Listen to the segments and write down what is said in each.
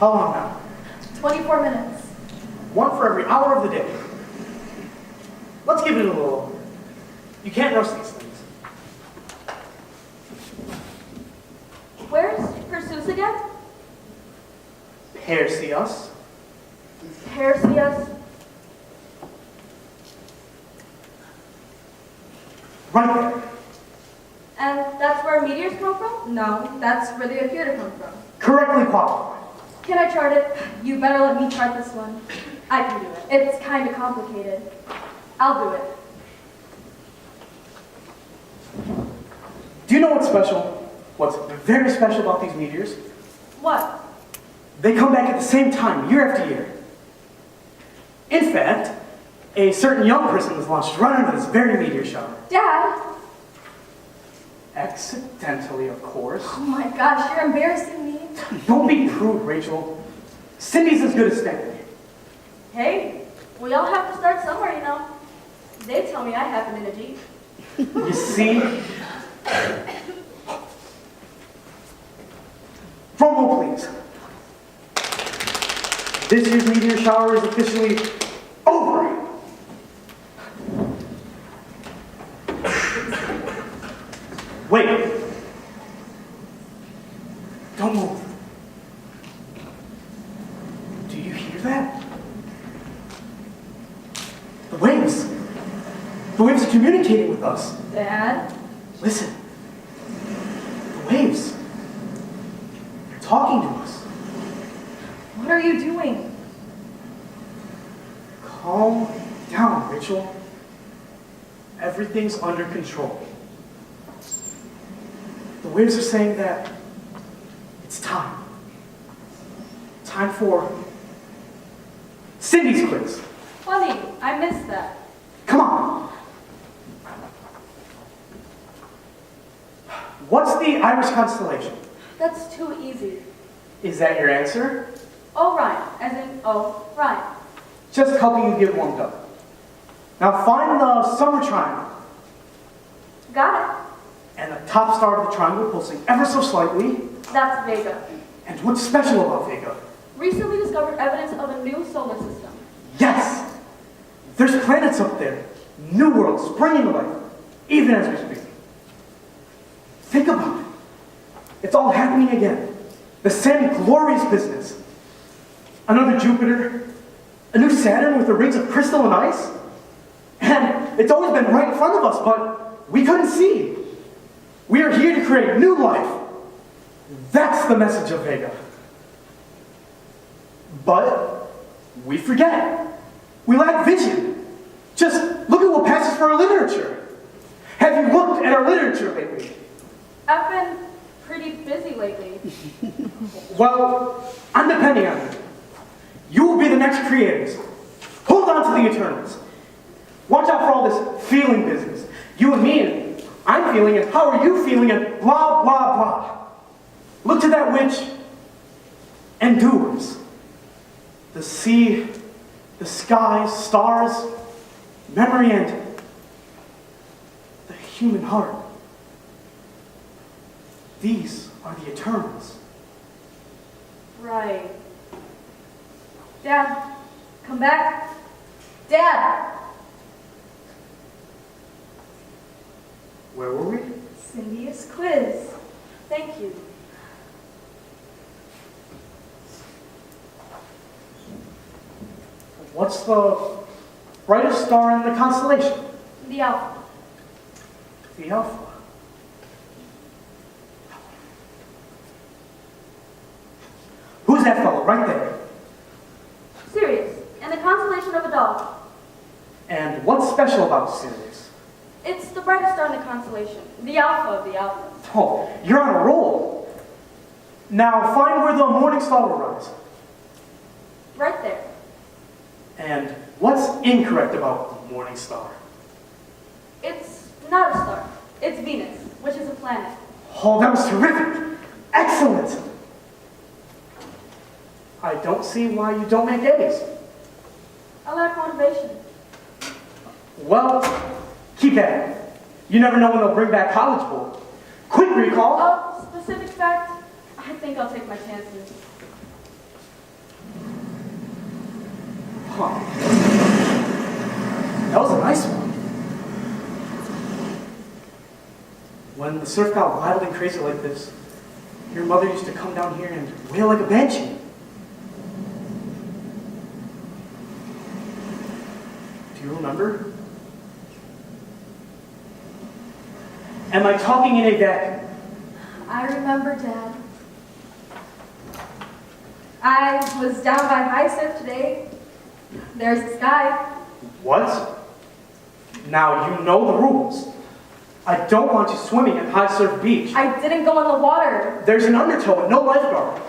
How long now? 24 minutes. One for every hour of the day. Let's give it a little longer. You can't rush these things. Where's Perseus again? Perseus. Perseus? Right there. And that's where meteors come from? No, that's where they appear to come from. Correctly qualified. Can I chart it? You better let me chart this one. I can do it. It's kind of complicated. I'll do it. Do you know what's special? What's very special about these meteors? What? They come back at the same time, year after year. In fact, a certain young person was launched right into this very meteor shower. Dad? Accidentally, of course. Oh my gosh, you're embarrassing me. Don't be prude, Rachel. Cindy's as good as Stanley. Hey, we all have to start somewhere, you know. They tell me I happen in a Jeep. You see? Drum roll, please. This year's meteor shower is officially over. Wait. Don't move. Do you hear that? The waves. The waves are communicating with us. Dad? Listen. The waves. They're talking to us. What are you doing? Calm down, Rachel. Everything's under control. The waves are saying that it's time. Time for Cindy's quiz. Funny, I missed that. Come on. What's the Irish constellation? That's too easy. Is that your answer? Orion, as in Orion. Just helping you get warmed up. Now find the summer triangle. Got it. And the top star of the triangle pulsing ever so slightly. That's Vega. And what's special about Vega? Recently discovered evidence of a new solar system. Yes! There's planets up there. New worlds springing to life, even as we speak. Think about it. It's all happening again. The same glorious business. Another Jupiter, a new Saturn with the rings of crystal and ice. And it's always been right in front of us, but we couldn't see. We are here to create new life. That's the message of Vega. But we forget. We lack vision. Just look at what passes for our literature. Have you looked at our literature lately? I've been pretty busy lately. Well, I'm depending on you. You will be the next creators. Hold on to the Eternals. Watch out for all this feeling business. You and me, and I'm feeling it. How are you feeling it? Blah, blah, blah. Look to that which endures. The sea, the sky, stars, memory, and the human heart. These are the Eternals. Right. Dad, come back. Dad! Where were we? Cindy's quiz. Thank you. What's the brightest star in the constellation? The Alpha. The Alpha. Who's that fellow right there? Sirius, and the constellation of a dog. And what's special about Sirius? It's the brightest star in the constellation. The Alpha of the Alpha. Oh, you're on a roll. Now find where the morning star will rise. Right there. And what's incorrect about the morning star? It's not a star. It's Venus, which is a planet. Oh, that was terrific. Excellent. I don't see why you don't make A's. I lack motivation. Well, keep at it. You never know when they'll bring back College Bowl. Quick recall. Specific fact, I think I'll take my chances. Huh. That was a nice one. When the surf got wild and crazy like this, your mother used to come down here and wail like a banshee. Do you remember? Am I talking in a vacuum? I remember, Dad. I was down by high surf today. There's the sky. What? Now you know the rules. I don't want you swimming at High Surf Beach. I didn't go in the water. There's an undertow and no lifeguard.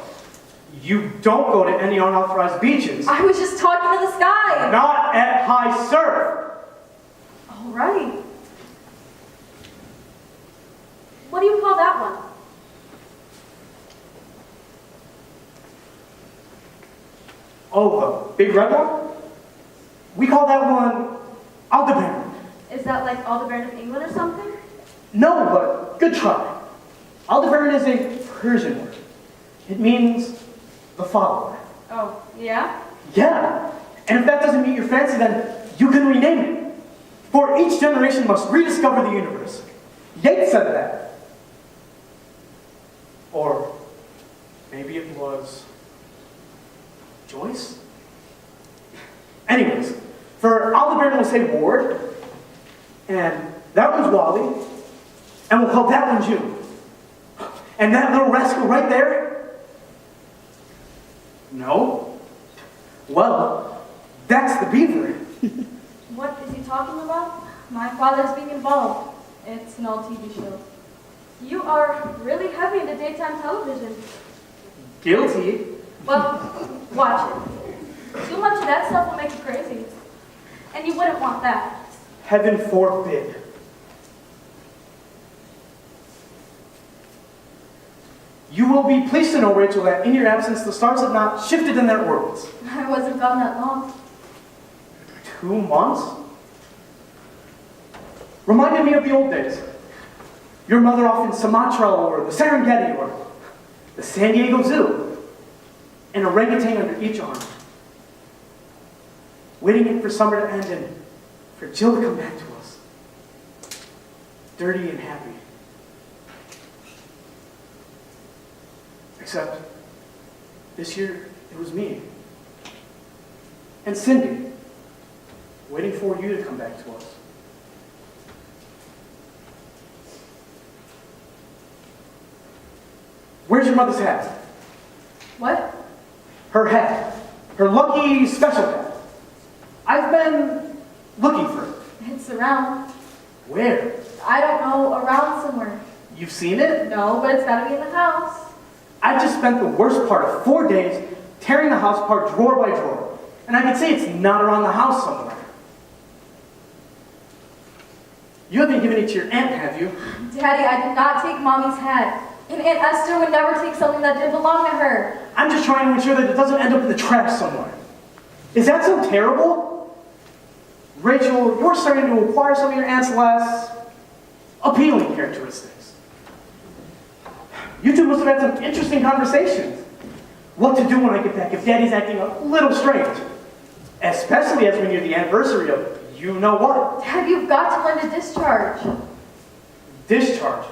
You don't go to any unauthorized beaches. I was just talking to the sky. Not at High Surf. All right. What do you call that one? Oh, the big red one? We call that one Aldebaran. Is that like Aldebaran of England or something? No, but good try. Aldebaran is a Persian word. It means the follower. Oh, yeah? Yeah, and if that doesn't meet your fancy, then you can rename it. For each generation must rediscover the universe. Yeats said that. Or maybe it was Joyce? Anyways, for Aldebaran we'll say Ward, and that one's Wally, and we'll call that one June. And that little rascal right there? No. Well, that's the beaver. What is he talking about? My father's being involved. It's an old TV show. You are really heavy into daytime television. Guilty. Well, watch it. Too much of that stuff will make you crazy. And you wouldn't want that. Heaven forbid. You will be pleased to know, Rachel, that in your absence the stars have not shifted in their orbits. I wasn't gone that long. 2 months? Reminded me of the old days. Your mother off in Sumatra or the Serengeti or the San Diego Zoo. An orangutan under each arm. Waiting for summer to end and for Jill to come back to us. Dirty and happy. Except, this year, it was me. And Cindy, waiting for you to come back to us. Where's your mother's hat? What? Her hat. Her lucky special hat. I've been looking for it. It's around. Where? I don't know, around somewhere. You've seen it? No, but it's gotta be in the house. I've just spent the worst part of 4 days tearing the house apart drawer by drawer. And I can say it's not around the house somewhere. You haven't given it to your aunt, have you? Daddy, I did not take Mommy's hat. And Aunt Esther would never take something that didn't belong to her. I'm just trying to ensure that it doesn't end up in the trash somewhere. Is that so terrible? Rachel, you're starting to acquire some of your aunt's less appealing characteristics. You two must have had some interesting conversations. What to do when I get back if Daddy's acting a little strange. Especially as we near the anniversary of you know what. Dad, you've got to learn to discharge. Discharge?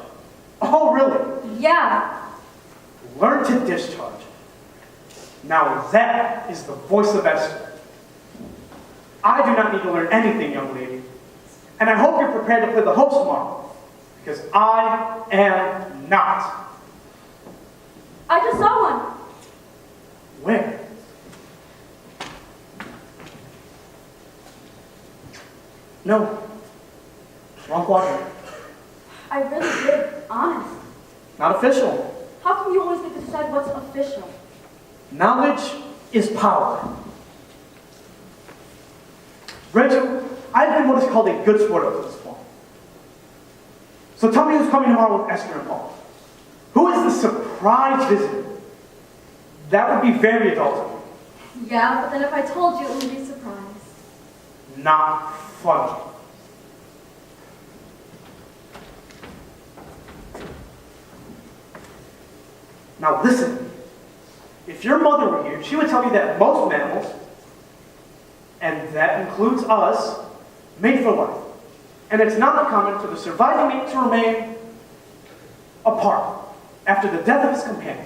Oh, really? Yeah. Learn to discharge. Now that is the voice of Esther. I do not need to learn anything, young lady. And I hope you're prepared to play the host tomorrow. Because I am not. I just saw one. Where? No. Wrong quadrant. I really did, honest. Not official. How come you always get to decide what's official? Knowledge is power. Rachel, I've been what is called a good sport up to this point. So tell me who's coming tomorrow with Esther and Paul. Who is the surprise visitor? That would be very adult of you. Yeah, but then if I told you, it would be a surprise. Not funny. Now listen, if your mother were here, she would tell you that most mammals And that includes us, mate for life. And it's not uncommon for the surviving mate to remain apart after the death of his companion.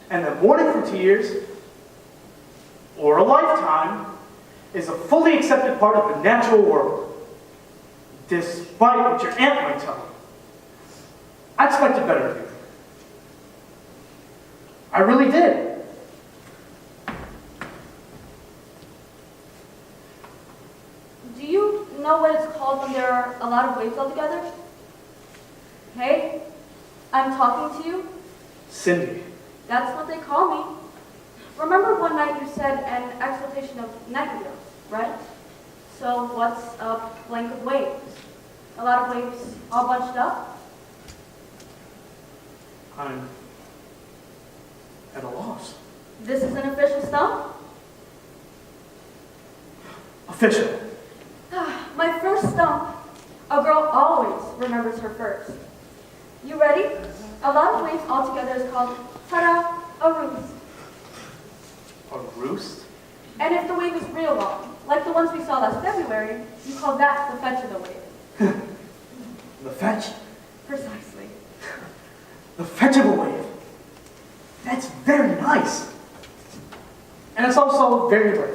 And the mourning for 2 years, or a lifetime, is a fully accepted part of the natural world, despite what your aunt might tell you. I expected better of you. I really did. Do you know what it's called when there are a lot of waves altogether? Hey, I'm talking to you. Cindy. That's what they call me. Remember one night you said an exaltation of negative, right? So what's a blank of waves? A lot of waves all bunched up? I'm at a loss. This is an official stump? Official. My first stump. A girl always remembers her first. You ready? A lot of waves altogether is called, ta-da, a roost. A roost? And if the wave is real long, like the ones we saw last February, you call that the fetch of the wave. The fetch? Precisely. The fetch of a wave. That's very nice. And it's also very late.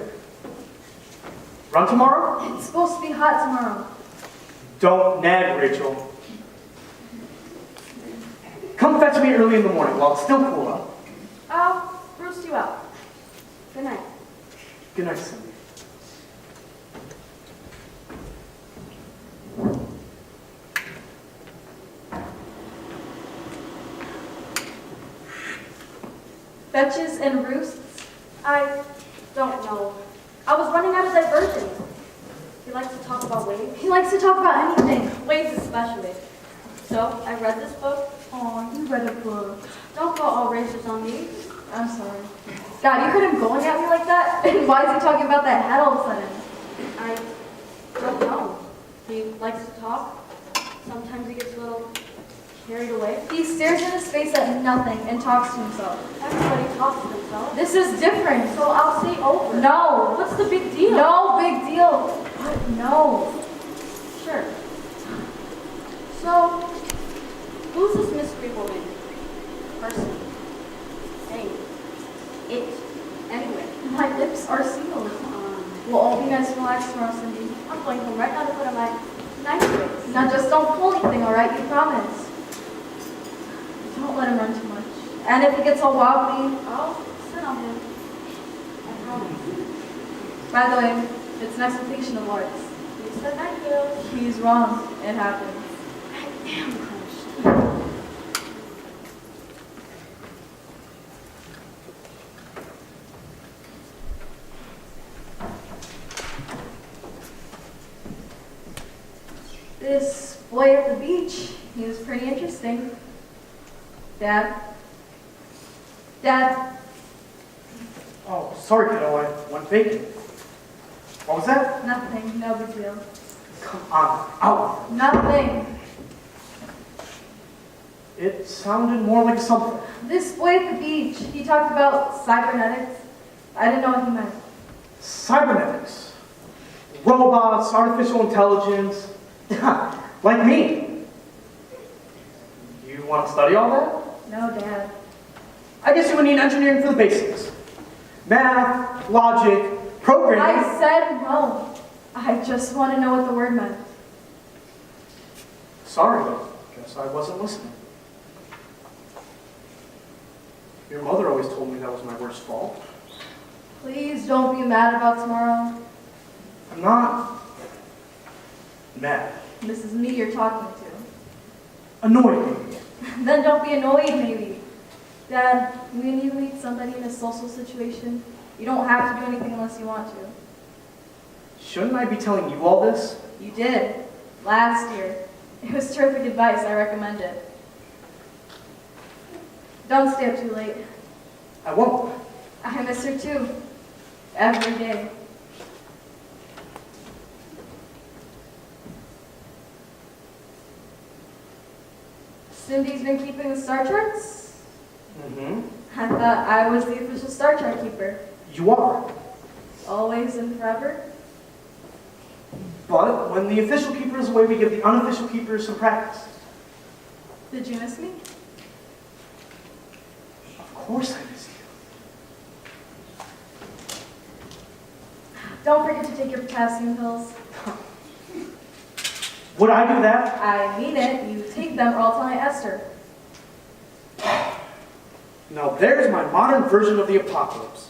Run tomorrow? It's supposed to be hot tomorrow. Don't nag, Rachel. Come fetch me early in the morning while it's still cool out. I'll roost you out. Good night. Good night, Cindy. Fetches and roosts? I don't know. I was running out of diversions. He likes to talk about waves. He likes to talk about anything, waves especially. So I read this book. Oh, you read a book. Don't go all racist on me. I'm sorry. God, you heard him going at me like that? And why is he talking about that head all of a sudden? I don't know. He likes to talk. Sometimes he gets a little carried away. He stares in his face at nothing and talks to himself. Everybody talks to themselves. This is different. So I'll say over. No. What's the big deal? No big deal. What? No. Sure. So, who's this mystery woman? Person. Thing. It. Anyway. My lips are sealed. We'll all be nice and relaxed tomorrow, Cindy. I'm going home right now to put on my nice clothes. Now just don't pull anything, all right? You promise. Don't let him run too much. And if he gets all wobbly, I'll sit on him. I promise. by the way, it's an exaltation of arts. You said night heels. He's wrong. It happens. I am crushed. This boy at the beach, he was pretty interesting. Dad? Dad? Oh, sorry, kiddo. I went vacant. What was that? Nothing. No big deal. Come on, out. Nothing. It sounded more like something. This boy at the beach, he talked about cybernetics. I didn't know what he meant. Cybernetics. Robots, artificial intelligence. Like me. You want to study all that? No, Dad. I guess you would need engineering for the basics. Math, logic, programming. I said no. I just want to know what the word meant. Sorry, but guess I wasn't listening. Your mother always told me that was my worst fault. Please don't be mad about tomorrow. I'm not mad. This is me you're talking to. Annoyed maybe. Then don't be annoyed, maybe. Dad, when you meet somebody in a social situation, you don't have to do anything unless you want to. Shouldn't I be telling you all this? You did. Last year. It was terrific advice. I recommend it. Don't stay up too late. I won't. I miss her too. Every day. Cindy's been keeping the star charts? Mm-hmm. I thought I was the official star chart keeper. You are. Always and forever? But when the official keeper is away, we give the unofficial keepers some practice. Did you miss me? Of course I miss you. Don't forget to take your potassium pills. Would I do that? I mean it. You take them or I'll tell Aunt Esther. Now there's my modern version of the apocalypse.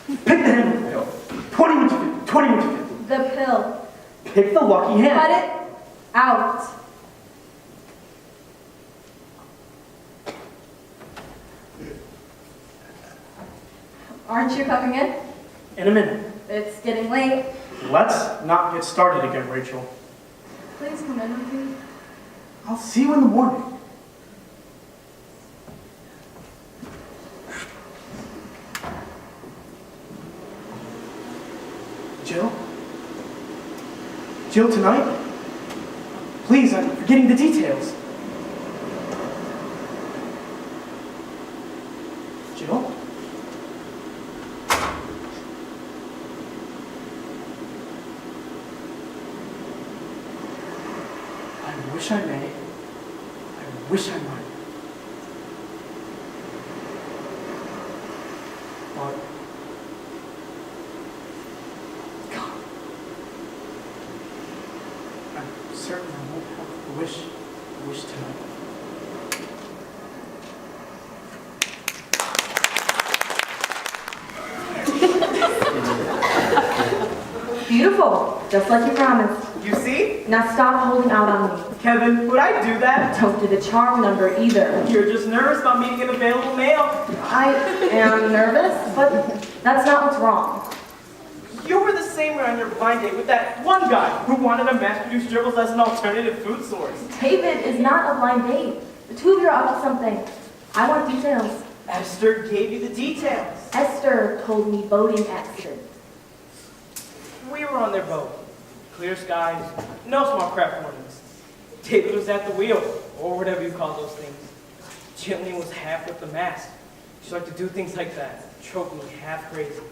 Pick the hand of the pill. 21 to 50, 21 to 50. The pill. Pick the lucky hand. Cut it out. Aren't you coming in? In a minute. It's getting late. Let's not get started again, Rachel. Please come in with me. I'll see you in the morning. Jill? Jill, tonight? Please, I'm forgetting the details. Jill? I wish I may. I wish I might. But God, I'm certain I won't have the wish tonight. Beautiful, just like you promised. You see? Now stop holding out on me. Kevin, would I do that? Don't do the charm number either. You're just nervous about meeting an available male. I am nervous, but that's not what's wrong. You were the same way on your blind date with that one guy who wanted to mass-produce dribbles as an alternative food source. David is not a blind date. The two of you are up to something. I want details. Esther gave you the details. Esther told me boating accident. We were on their boat. Clear skies, no small craft warnings. David was at the wheel, or whatever you call those things. Gillian was half with the mast. She liked to do things like that, choke me half crazy.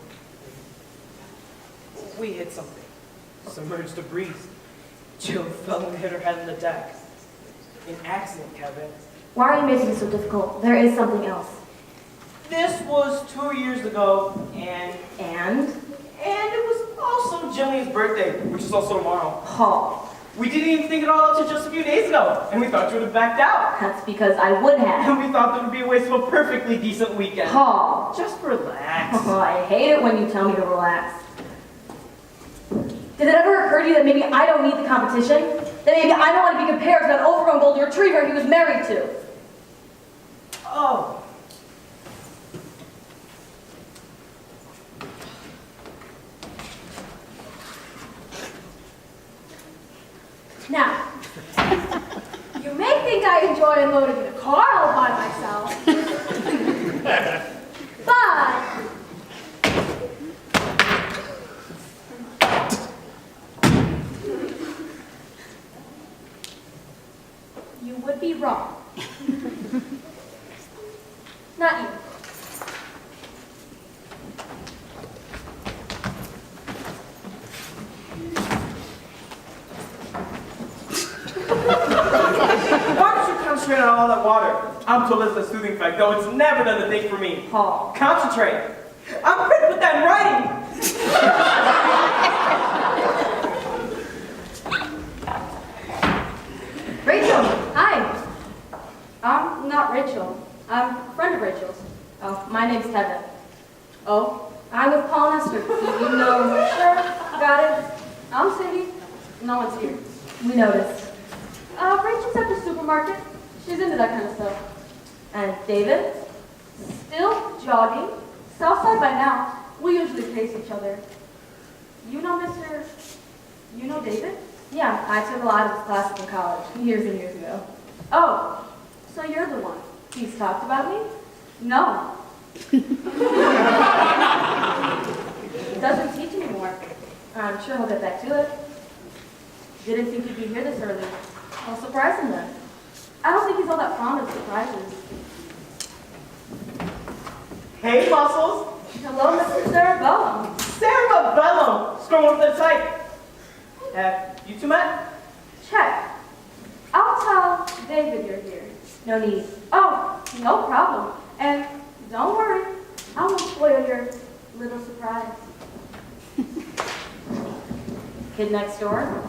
We hit something. Submerged a breeze. Jill fell and hit her head on the deck. An accident, Kevin. Why are you making it so difficult? There is something else. This was 2 years ago, and it was also Gillian's birthday, which is also tomorrow. Paul. We didn't even think it all out until just a few days ago, and we thought you would have backed out. That's because I would have. And we thought that would be a waste of a perfectly decent weekend. Paul. Just relax. Oh, I hate it when you tell me to relax. Did it ever occur to you that maybe I don't need the competition? That maybe I don't want to be compared to that overgrown golden retriever he was married to? Oh. Now, you may think I enjoy unloading the car all by myself, but you would be wrong. Not you. Why don't you concentrate on all that water? I'm told it's a soothing effect, though it's never done the thing for me. Paul. Concentrate. I'm going to put that in writing. Rachel, hi. I'm not Rachel. I'm a friend of Rachel's. Oh, my name's Kevin. Oh, I'm with Paul and Esther. You know, sure, got it. I'm Cindy. No one's here. We noticed. Rachel's at the supermarket. She's into that kind of stuff. And David? Still jogging. Southside by now. We usually pace each other. You know David? Yeah, I took a lot of his classes in college, years and years ago. Oh, so you're the one. He's talked about me? No. He doesn't teach anymore. I'm sure he'll get back to it. Didn't think he'd be here this early. I'll surprise him then. I don't think he's all that fond of surprises. Hey, Muscles. Hello, Mr. Cerebellum. Cerebellum. going over to the site. Have you two met? Check. I'll tell David you're here. No need. Oh, no problem. And don't worry, I won't spoil your little surprise. Kid next door?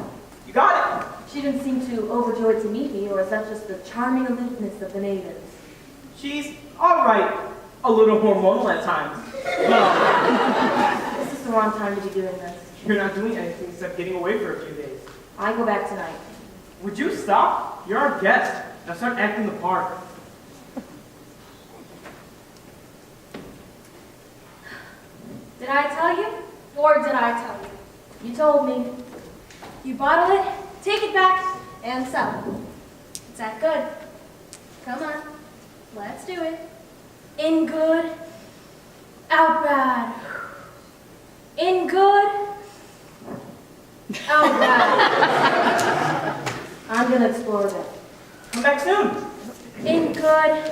You got it. She didn't seem too overjoyed to meet me, or is that just the charming aloofness of the natives? She's all right. A little hormonal at times. This is the wrong time to be doing this. You're not doing anything except getting away for a few days. I go back tonight. Would you stop? You're our guest. Now start acting the part. Did I tell you? Or did I tell you? You told me. You bottle it, take it back, and sell it. It's that good. Come on, let's do it. In good, out bad. In good, out bad. I'm gonna explore that. Come back soon. In good,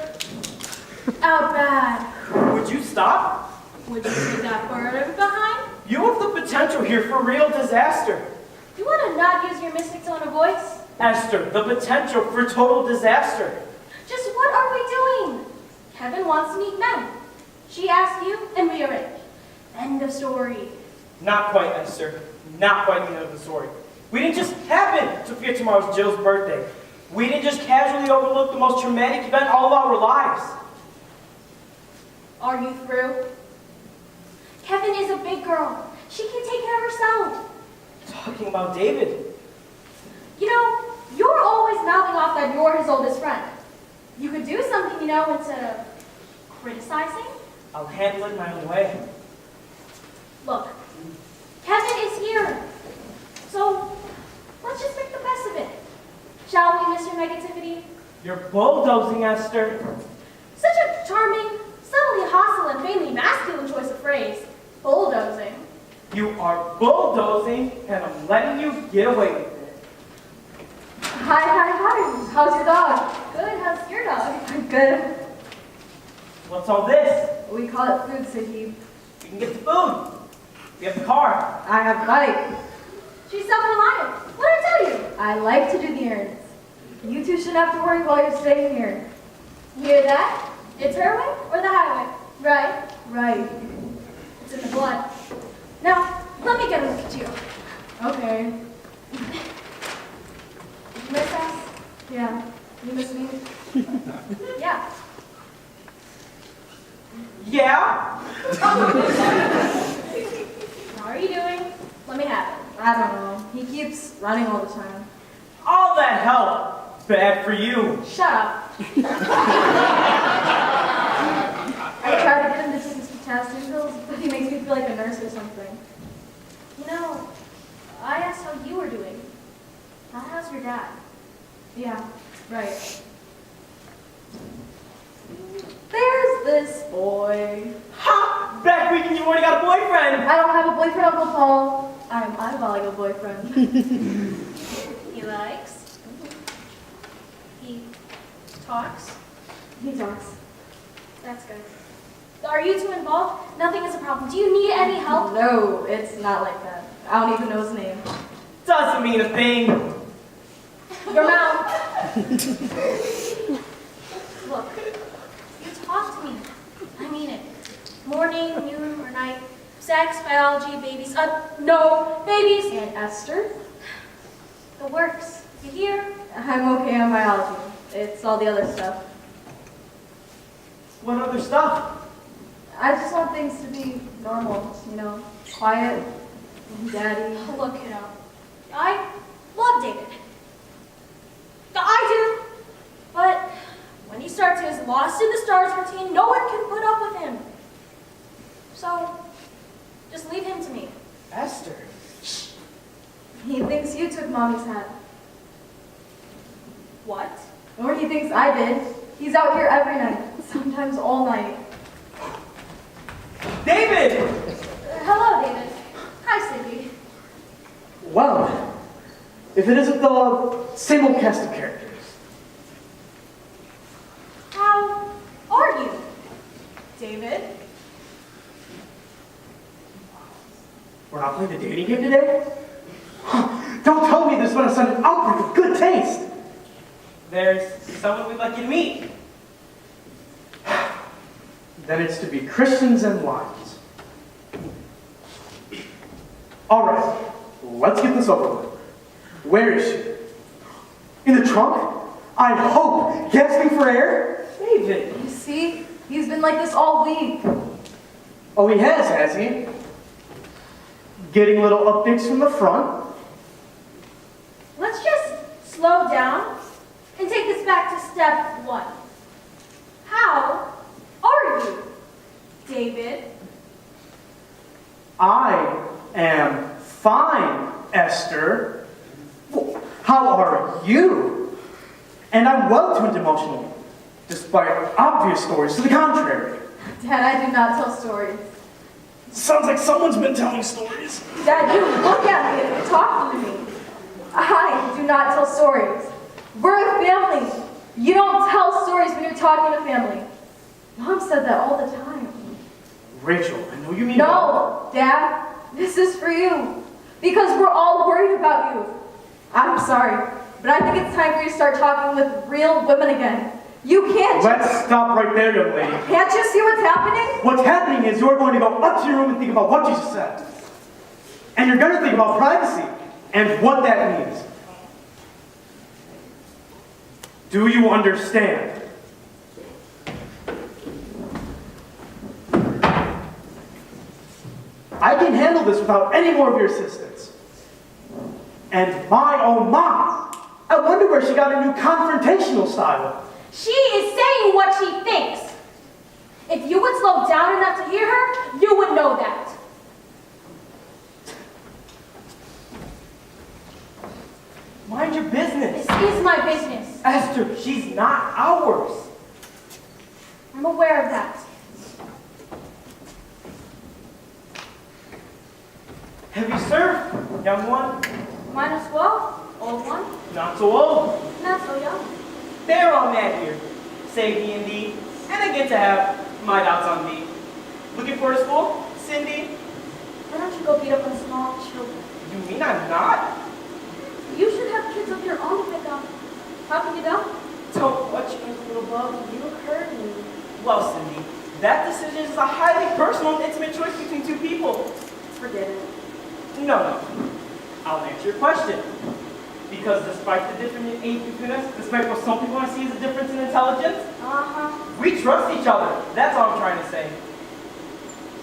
out bad. Would you stop? Would you leave that bird behind? You have the potential here for real disaster. You want to not use your mystic tone of voice? Esther, the potential for total disaster. Just what are we doing? Kevin wants to meet men. She asked you, and we arranged. End of story. Not quite, Esther. Not quite the end of the story. We didn't just happen to forget tomorrow's Jill's birthday. We didn't just casually overlook the most traumatic event in all of our lives. Are you through? Kevin is a big girl. She can take care of herself. Talking about David. You know, you're always mouthing off that you're his oldest friend. You could do something, you know, instead of criticizing. I'll handle it my own way. Look, Kevin is here. So, let's just make the best of it. Shall we, Mr. Negativity? You're bulldozing, Esther. Such a charming, subtly hostile, and vainly masculine choice of phrase. Bulldozing. You are bulldozing, and I'm letting you get away with it. Hi. How's your dog? Good, how's your dog? Good. What's all this? We call it food, Sahib. We can get the food. We have the car. I have bike. She's self-reliant. What'd I tell you? I like to do the errands. You two shouldn't have to worry while you're staying here. Hear that? It's her way or the highway, right? Right. It's in the blood. Now, let me get a look at you. Okay. You miss us? Yeah. You miss me? Yeah. Yeah? How are you doing? Let me have it. I don't know. He keeps running all the time. All that help. Bad for you. Shut up. I try to get him to take his potassium pills, but he makes me feel like a nurse or something. You know, I asked how you were doing. How's your dad? Yeah, right. There's this boy. Ha! Back weekend you already got a boyfriend. I don't have a boyfriend, Uncle Paul. I'm eyeballing a boyfriend. He likes. He talks. He talks. That's good. Are you two involved? Nothing is a problem. Do you need any help? No, it's not like that. I don't even know his name. Doesn't mean a thing. Your mouth. Look, you talk to me. I mean it. Morning, noon, or night. Sex, biology, babies. No, babies. And Esther? The works. You hear? I'm okay on biology. It's all the other stuff. What other stuff? I just want things to be normal, you know, quiet, and daddy. Look, kiddo. I love David. I do. But when he starts his lost in the stars routine, no one can put up with him. So, just leave him to me. Esther. He thinks you took Mommy's hat. What? Or he thinks I did. He's out here every night, sometimes all night. David! Hello, David. Hi, Cindy. Well, if it isn't the same old cast of characters. How are you, David? We're not playing the dating guinea pig today? Don't tell me this one is an outbreak of good taste. There's someone we'd like you to meet. Then it's to be Christians and wines. All right, let's get this over with. Where is she? In the trunk? I hope. Gasping for air? David. You see? He's been like this all week. Oh, he has he? Getting little updates from the front. Let's just slow down and take this back to step one. How are you, David? I am fine, Esther. Well, how are you? And I'm well-tuned emotionally, despite obvious stories to the contrary. Dad, I do not tell stories. Sounds like someone's been telling stories. Dad, you look at me and you're talking to me. I do not tell stories. We're a family. You don't tell stories when you're talking to family. Mom said that all the time. Rachel, I know you mean No, Dad, this is for you. Because we're all worried about you. I'm sorry, but I think it's time for you to start talking with real women again. You can't Let's stop right there, young lady. Can't you see what's happening? What's happening is you're going to go up to your room and think about what you just said. And you're going to think about privacy and what that means. Do you understand? I can handle this without any more of your assistance. And my oh my, I wonder where she got her new confrontational style. She is saying what she thinks. If you would slow down enough to hear her, you would know that. Mind your business. This is my business. Esther, she's not ours. I'm aware of that. Have you served, young one? Might as well, old one. Not so old. Not so young. They're all mad here. Say D&D, and I get to have my doubts on D. Looking forward to school, Cindy? Why don't you go beat up on small children? You mean I'm not? You should have kids of your own to pick up. How can you don't? Don't watch me, little bug. You heard me. Well, Cindy, that decision is a highly personal and intimate choice between two people. Forget it. No. I'll answer your question. Because despite the difference in age between us, despite what some people want to see as a difference in intelligence, we trust each other. That's all I'm trying to say.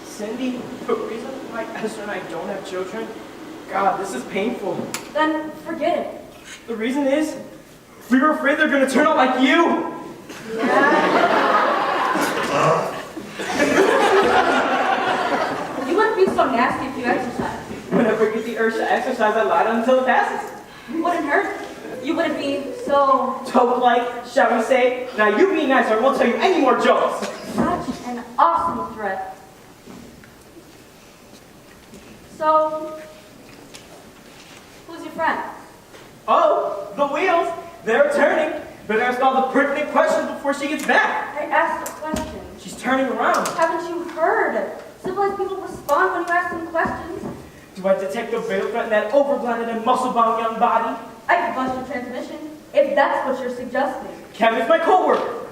Cindy, the reason why Esther and I don't have children, God, this is painful. Then forget it. The reason is, we were afraid they're going to turn out like you. You wouldn't be so nasty if you exercised. Whenever I get the urge to exercise, I lie down until it passes. You wouldn't hurt. You wouldn't be so... Toke-like, shall we say? Now you be nice or I won't tell you any more jokes. Such an awesome threat. So, who's your friend? Oh, the wheels. They're turning. Better ask all the pertinent questions before she gets back. I asked a question. She's turning around. Haven't you heard? Civilized people respond when you ask them questions. Do I detect a veil threat in that overblinded and muscle-bound young body? I could bust your transmission, if that's what you're suggesting. Kevin's my co-worker.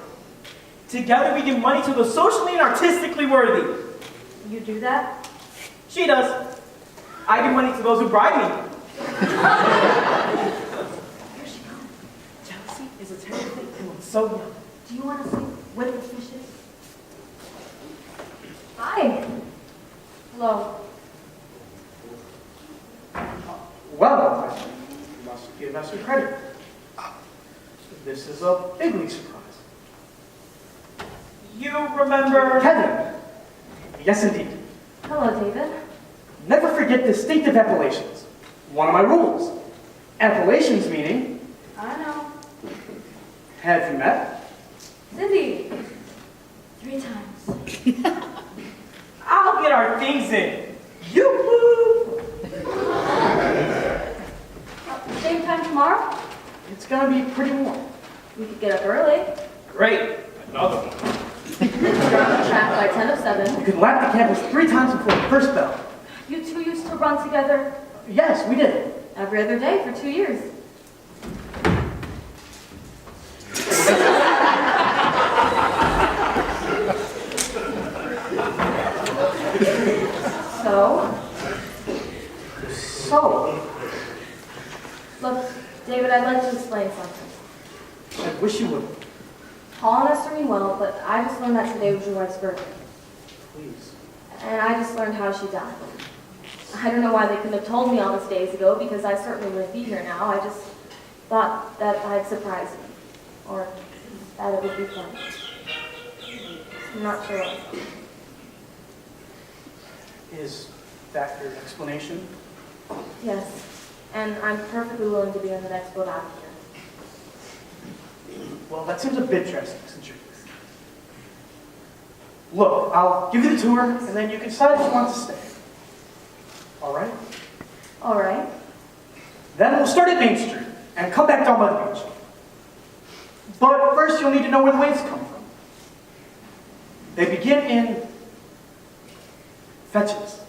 Together we give money to the socially and artistically worthy. You do that? She does. I give money to those who bribe me. Here she comes. Jealousy is a terrible thing and it's so young. Do you want to sleep with the fishes? Hi. Hello. Well, I must give us some credit. This is a big league surprise. You remember... Kevin! Yes, indeed. Hello, David. Never forget distinctive appellations. One of my rules. Appellations meaning, I know. have you met? Cindy. 3 times. I'll get our things in. You Same time tomorrow? It's gonna be pretty warm. We could get up early. Great. Another one. You're on the track by 10 of 7. You can lap the campus 3 times before the first bell. You two used to to run together Yes, we did. every other day for 2 years. So, Look, David, I'd like to explain something. I wish you would. Paul and Esther mean well, but I just learned that today was your wife's birthday. Please. And I just learned how she died. I don't know why they couldn't have told me all this days ago, because I certainly wouldn't be here now. I just thought that I'd surprise you. Or that it would be fun. I'm not sure what. Is that your explanation? Yes, and I'm perfectly willing to be in the next boat after. Well, that seems a bit drastic since you're here. Look, I'll give you the tour, and then you can decide if you want to stay. All right? All right. Then we'll start at Main Street and come back down by the beach. But first, you'll need to know where the waves come from. They begin in fetches.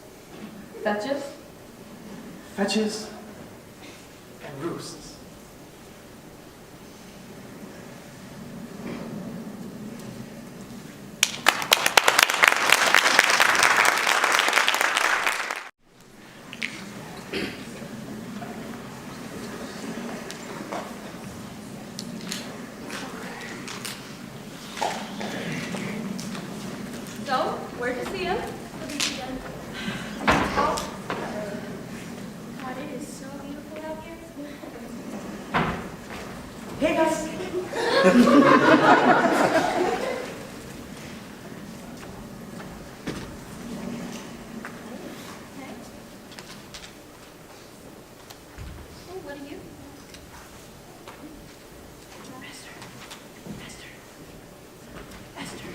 Fetches? Fetches and roosts. So, where'd you see him? God, it is so beautiful out here. Hey guys. Okay. Hey, what are you? Esther.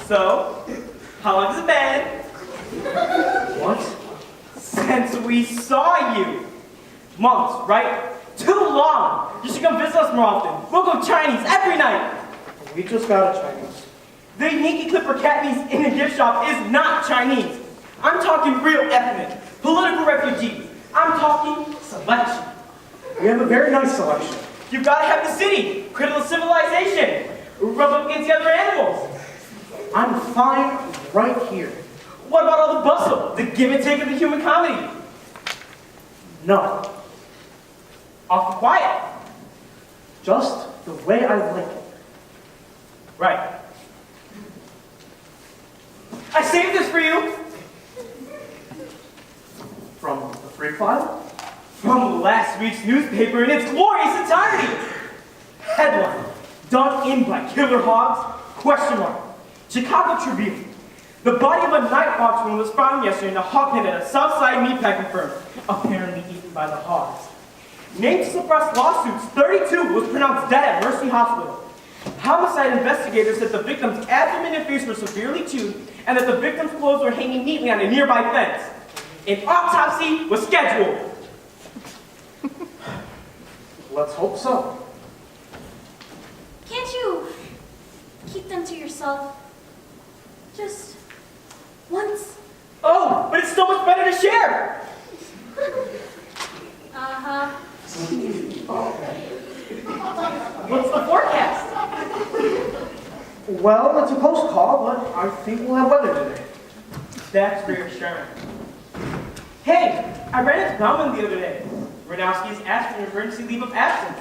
So, how long has it been? What? Since we saw you. Months, right? Too long. You should come visit us more often. We'll go Chinese every night. We just got a Chinese. The Yankee Clipper Cantonese in the gift shop is not Chinese. I'm talking real ethnic, political refugees. I'm talking selection. We have a very nice selection. You've got to have the city, critical civilization, rub up against the other animals. I'm fine right here. What about all the bustle, the give and take of the human comedy? No. Awful quiet. Just the way I like it. Right. I saved this for you. From the free file? From last week's newspaper in its glorious entirety. Headline, done in by killer hogs, question mark. Chicago Tribune. The body of a night watchman was found yesterday in a hog pen at a Southside meatpacking firm, apparently eaten by the hogs. Named to suppress lawsuits, 32 was pronounced dead at Mercy Hospital. Homicide investigators said the victim's abdomen and face were severely chewed and that the victim's clothes were hanging neatly on a nearby fence. An autopsy was scheduled. Let's hope so. Can't you keep them to yourself? Just once? Oh, but it's so much better to share. Uh-huh. What's the forecast? Well, it's a close call, but I think we'll have weather today. That's reassuring. Hey, I ran into Bauman the other day. Ranowski's asked for an emergency leave of absence.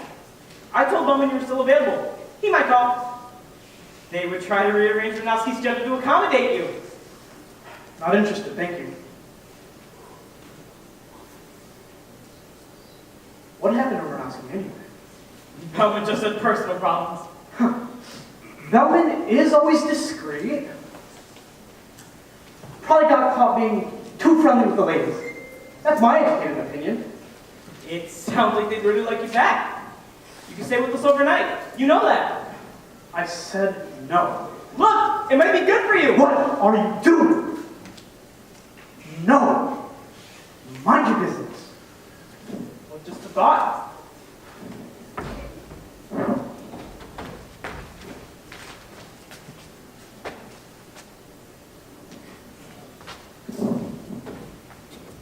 I told Bauman you were still available. He might call. They would try to rearrange Ranowski's schedule to accommodate you. Not interested, thank you. What happened to Ranowski anyway? Bauman just had personal problems. Bellman is always discreet. Probably got caught being too friendly with the ladies. That's my educated opinion. It sounds like they'd really like you back. You can stay with us overnight. You know that. I said no. Look, it might be good for you. What are you doing? No. Mind your business. Well, just a thought.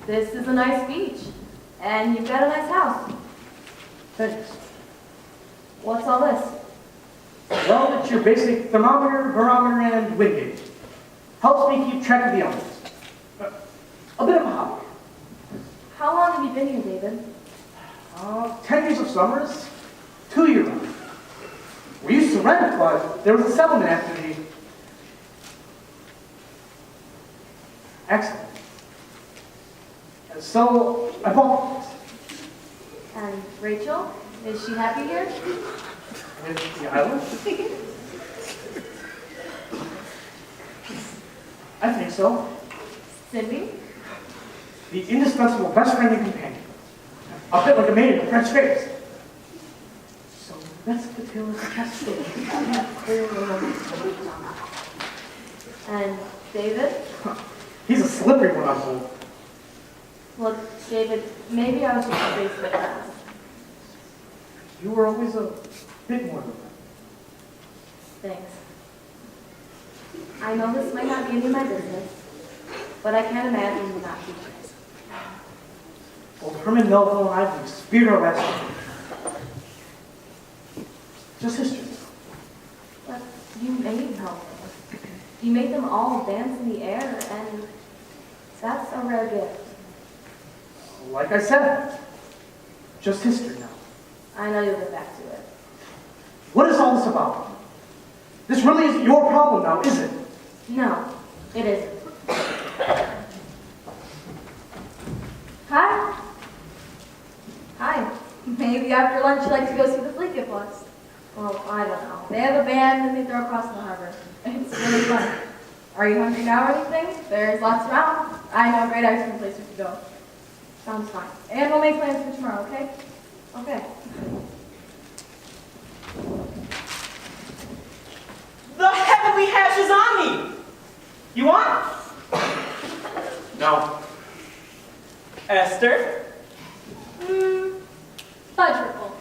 This is a nice beach, and you've got a nice house. Thanks. What's all this? Well, it's your basic thermometer, barometer, and wind gauge. Helps me keep track of the elements. A bit of a hobby. How long have you been here, David? 10 years of summers, 2 year round. We used to rent, but there was a settlement after the accident. And so I bought And Rachel, is she happy here? with the island. I think so. Cindy? The indispensable best friend and companion. A bit like a maid in a French face. So that's the tale of the castle. And David? He's a slippery one, I'm told. Look, David, maybe I was just a base bit fast. You were always a bit more than that. Thanks. I know this might not be any of my business, but I can't imagine you not teaching. Old Herman Melville and I, we speared our last one. Just history. But you made them. You made them all dance in the air, and that's a rare gift. Like I said, just history now. I know you'll get back to it. What is all this about? This really isn't your problem now, is it? No, it isn't. Hi. Hi. Maybe after lunch you'd like to go see the Fleekeplex. Well, I don't know. They have a band and they throw across the harbor. It's really fun. Are you hungry now or anything? There's lots around. I know a great ice cream place we could go. Sounds fine. And we'll make plans for tomorrow, okay? Okay. The heavenly hash is on me. You want? No. Esther? Budgerful.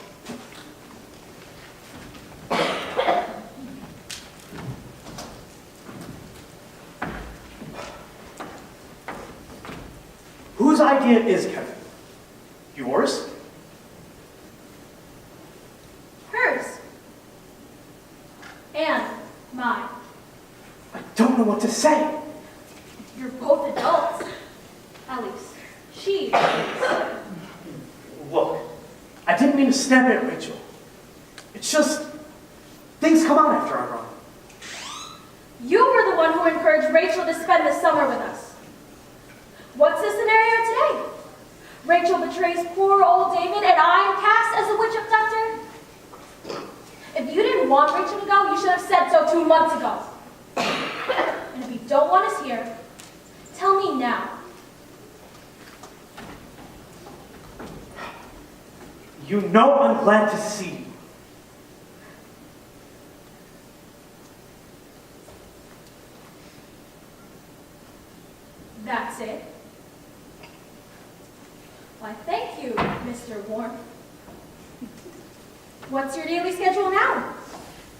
Whose idea is Kevin? Yours? Hers. And mine. I don't know what to say. You're both adults. At least, she is. Look, I didn't mean to snap at Rachel. It's just, things come out after I run. You were the one who encouraged Rachel to spend the summer with us. What's the scenario today? Rachel betrays poor old David and I am cast as the witch abductor? If you didn't want Rachel to go, you should have said so 2 months ago. And if you don't want us here, tell me now. You know I'm glad to see you. That's it. Why, thank you, Mr. Warren. What's your daily schedule now?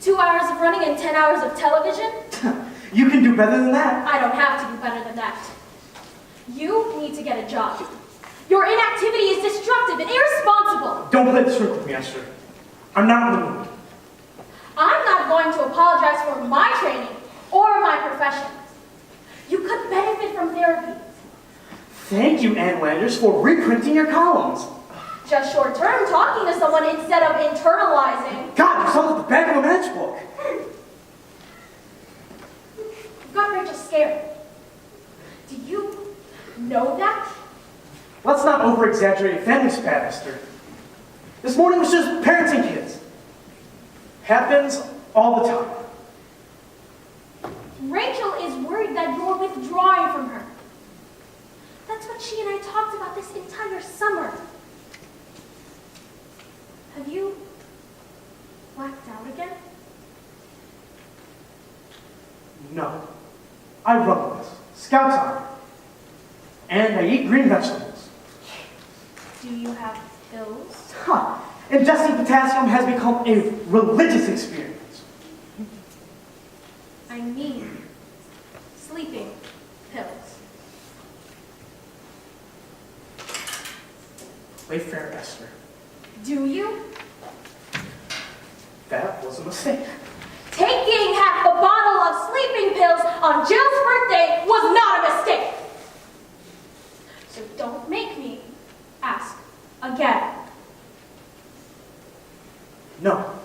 2 hours of running and 10 hours of television? You can do better than that. I don't have to do better than that. You need to get a job. Your inactivity is destructive and irresponsible. Don't play this trick with me, Esther. I'm not in the mood. I'm not going to apologize for my training or my profession. You could benefit from therapy. Thank you, Ann Landers, for reprinting your columns. Just short-term talking to someone instead of internalizing. God, you sound like the back of a matchbook. You got Rachel scared. Do you know that? Let's not over-exaggerate family spat, Esther. This morning was just parenting kids. Happens all the time. Rachel is worried that you're withdrawing from her. throughout this entire summer. Have you blacked out again? No. I run with Scouts Honor. And I eat green vegetables. Do you have pills? Huh. Ingesting potassium has become a religious experience. I mean, sleeping pills. Play fair, Esther. Do you? That was a mistake. Taking half a bottle of sleeping pills on Jill's birthday was not a mistake. So don't make me ask again. No.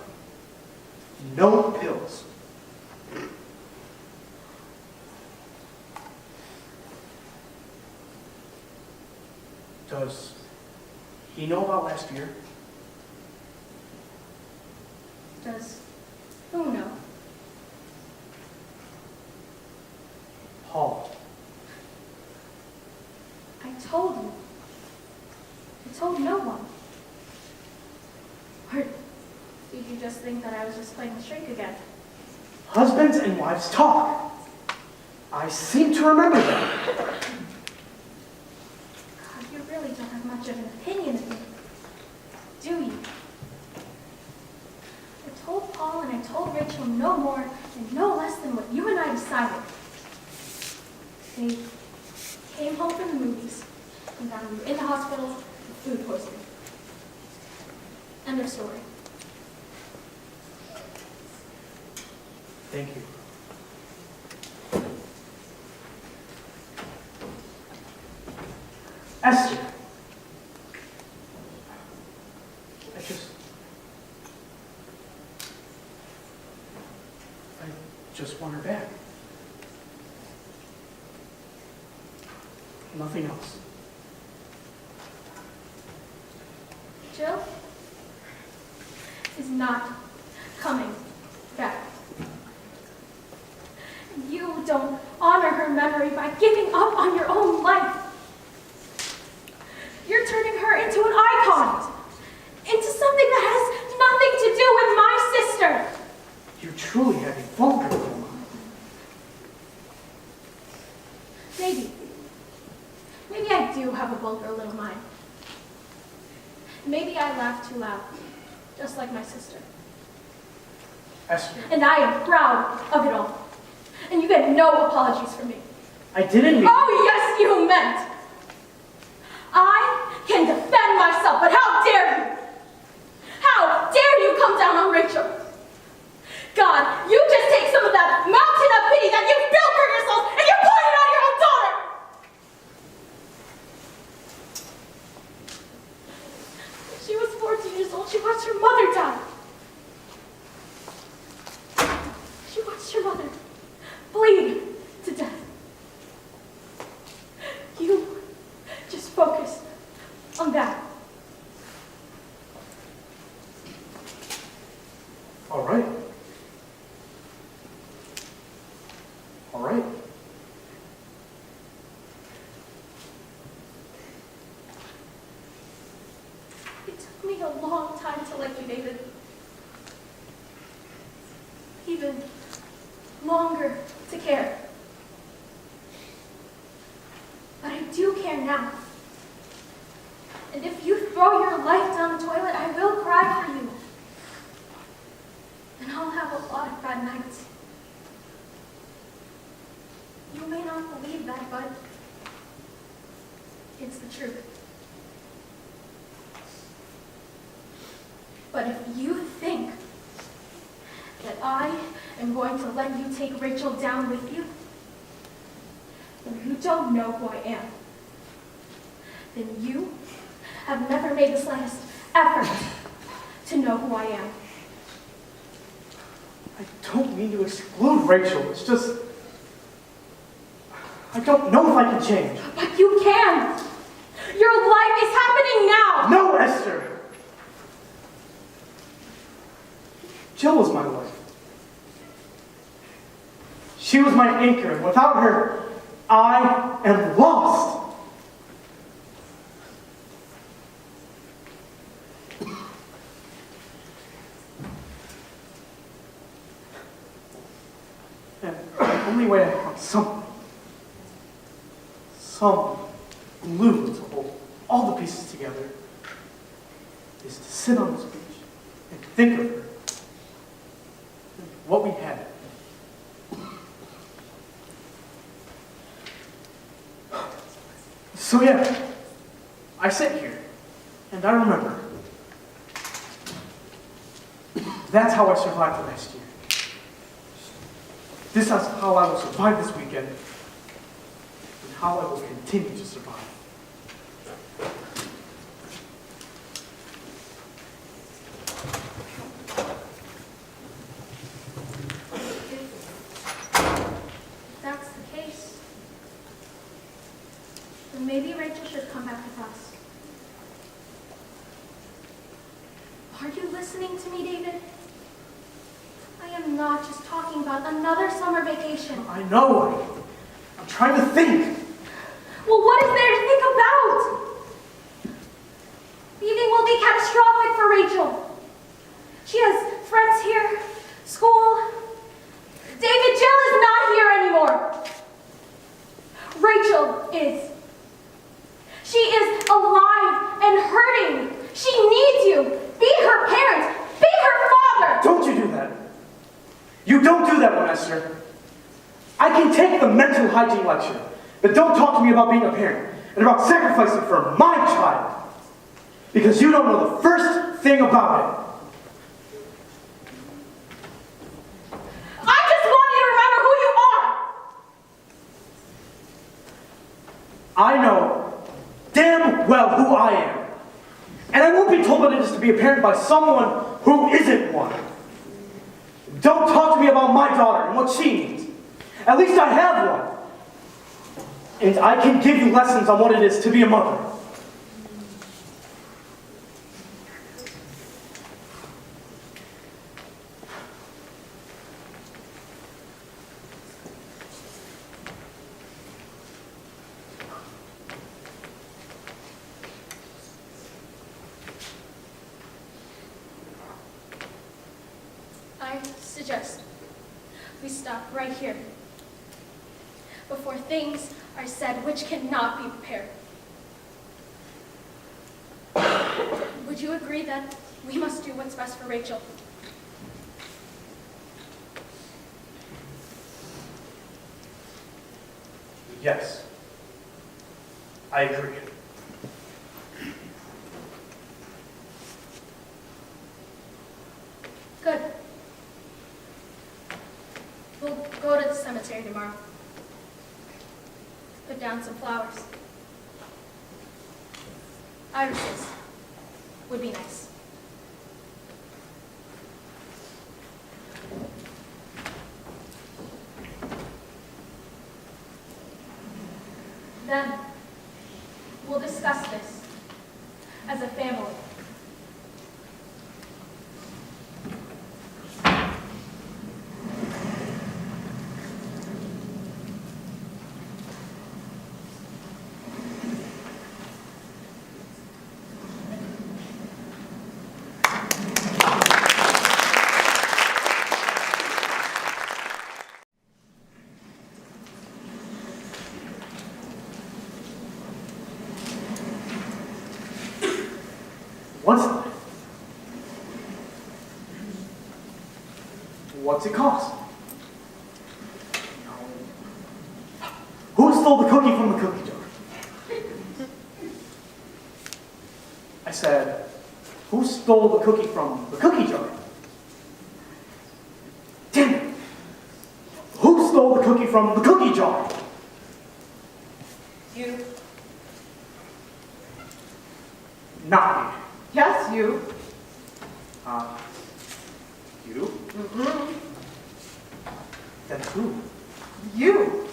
No pills. Does he know about last year? Does who know? Paul. I told you. I told no one. Or did you just think that I was just playing the shrink again? Husbands and wives talk. I seem to remember that. God, you really don't have much of an opinion of me, do you? I told Paul and I told Rachel no more and no less than what you and I decided. They came home from the movies and found you in the hospital with food poisoning. End of story. Thank you. Esther. I just want her back. Nothing else. Jill is not coming back. You don't honor her memory by giving up on your own life. You're turning her into an icon, into something that has nothing to do with my sister. You truly have a vulgar little mind. Maybe I do have a vulgar little mind. Maybe I laugh too loud, just like my sister. Esther, And I am proud of it all. And you get no apologies from me. I didn't mean... Oh, yes, you meant. I can defend myself, but how dare you? How dare you come down on Rachel? God, you just take some of that mountain of pity that you've built for yourself and you put it on your own daughter. When she was 14 years old, she watched her mother die. She watched her mother bleed to death. You just focus on that. All right. All right. It took me a long time to like you, David. Even longer to care. But I do care now. And if you throw your life down the toilet, I will cry for you. And I'll have a lot of bad nights. You may not believe that, but it's the truth. But if you think that I am going to let you take Rachel down with you, then you don't know who I am. Then you have never made the slightest effort to know who I am. I don't mean to exclude Rachel. It's just... I don't know if I can change. But you can! Your life is happening now! No, Esther! Jill was my wife. She was my anchor, and without her, I am lost. only way I found something, some glue to hold all the pieces together, is to sit on this beach and think of her, and what we had. So yeah, I sit here, and I remember. That's how I survived the last year. This is how I will survive this weekend, and how I will continue to survive. If that's the case, then maybe Rachel should come back with us. Are you listening to me, David? I am not just talking about another summer vacation. I know. I'm trying to think. Well, what is there to think about? Leaving will be catastrophic for Rachel. She has friends here, school. David, Jill is not here anymore. Rachel is. She is alive and hurting. She needs you. Be her parent. Be her father. Don't you do that. You don't do that, Master. I can take the mental hygiene lecture, but don't talk to me about being a parent and about sacrificing for my child. Because you don't know the first thing about it. I just want you to remember who you are. I know damn well who I am. And I won't be told what it is to be a parent by someone who isn't one. Don't talk to me about my daughter and what she needs. At least I have one. And I can give you lessons on what it is to be a mother. I suggest we stop right here before things are said which cannot be prepared. Would you agree that we must do what's best for Rachel? Yes. I agree. Good. We'll go to the cemetery tomorrow. Put down some flowers. Irises would be nice. Then we'll discuss this as a family. What's life? What's it cost? Who stole the cookie from the cookie jar? I said, who stole the cookie from the cookie jar? Damn it! Who stole the cookie from the cookie jar? You. Not me. Yes, you. You? Mm-hmm. Then who? You.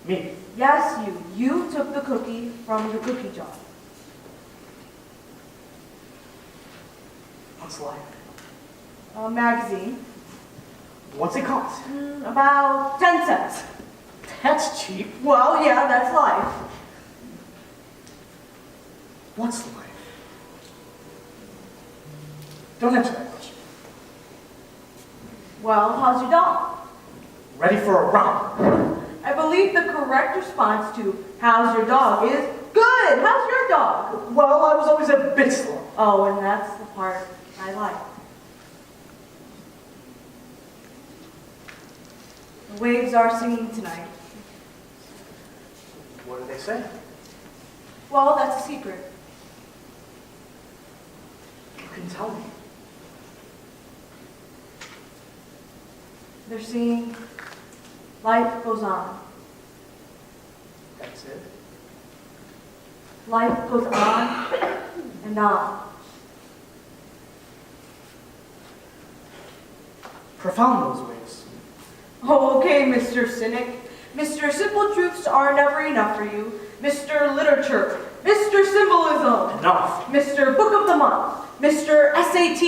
Me. Yes, you. You took the cookie from the cookie jar. What's life? A magazine. What's it cost? About 10 cents. That's cheap. Well, yeah, that's life. What's life? Don't answer that question. Well, how's your dog? ready for a romp. I believe the correct response to how's your dog is good. How's your dog? Well, I was always a bit slow. Oh, and that's the part I like. The waves are singing tonight. What do they say? Well, that's a secret. You can tell me. They're singing life goes on. That's it? Life goes on and on. Profound those ways. Oh, okay, Mr. Cynic. Mr. Simple Truths are never enough for you. Mr. Literature. Mr. Symbolism. Enough. Mr. Book of the Month. Mr. SAT.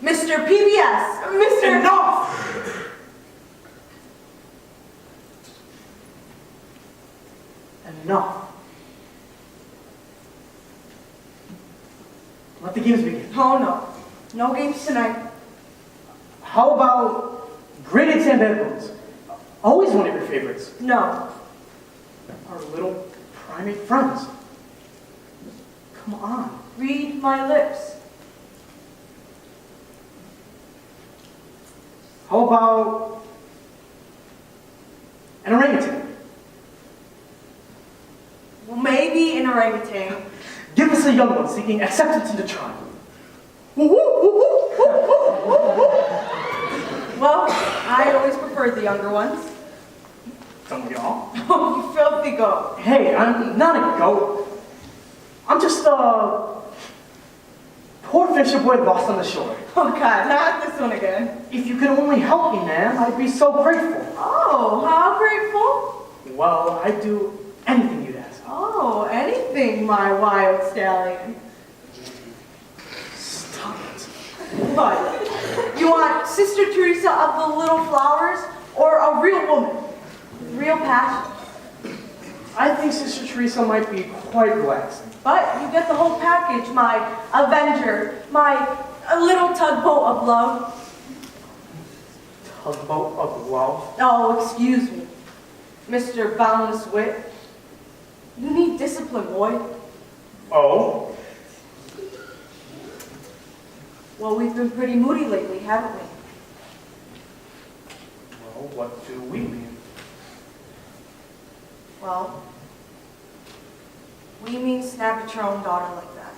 Mr. PBS. Mr. Enough! Enough. Let the games begin. Oh, no. No games tonight. How about graded and bedrooms? Always one of your favorites. No. Our little primate friends. Come on. Read my lips. How about an orangutan? Well, maybe an orangutan. Give us a young one seeking acceptance in the tribe. Well, I always preferred the younger ones. Don't we all? Oh, you filthy goat. Hey, I'm not a goat. I'm just a poor fisher boy lost on the shore. Oh, God, not this one again. If you could only help me, ma'am, I'd be so grateful. Oh, how grateful. Well, I'd do anything you'd ask. Oh, anything, my wild stallion. Stop it. What? You want Sister Teresa of the Little Flowers or a real woman? Real passion. I think Sister Teresa might be quite relaxing. But you get the whole package, my avenger, my little tugboat of love. Tugboat of love. Oh, excuse me, Mr. Boundless Wit. You need discipline, boy. Oh? Well, we've been pretty moody lately, haven't we? Well, what do we mean? Well, we mean snap at your own daughter like that.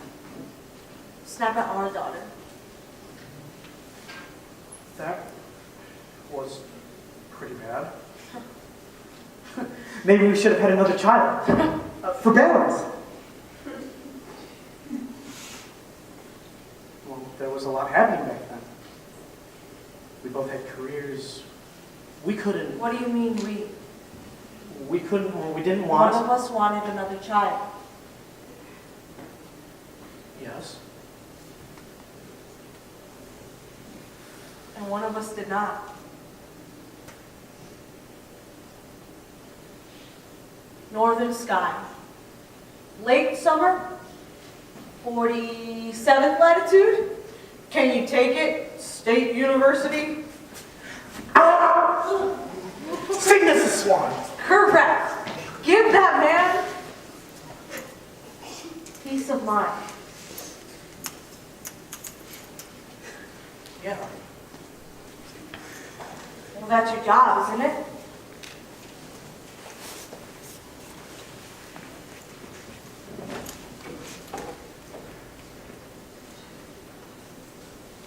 Snap at our daughter. That was pretty bad. Maybe we should have had another child. For balance. Well, there was a lot happening back then. We both had careers. We couldn't. What do you mean we? We couldn't, or we didn't One want. of us wanted another child. Yes. And one of us did not. Northern sky. Late summer. 47th latitude. Can you take it? State University. Cygnus is swan. Correct. Give that man peace of mind. Yeah. Well, that's your job, isn't it?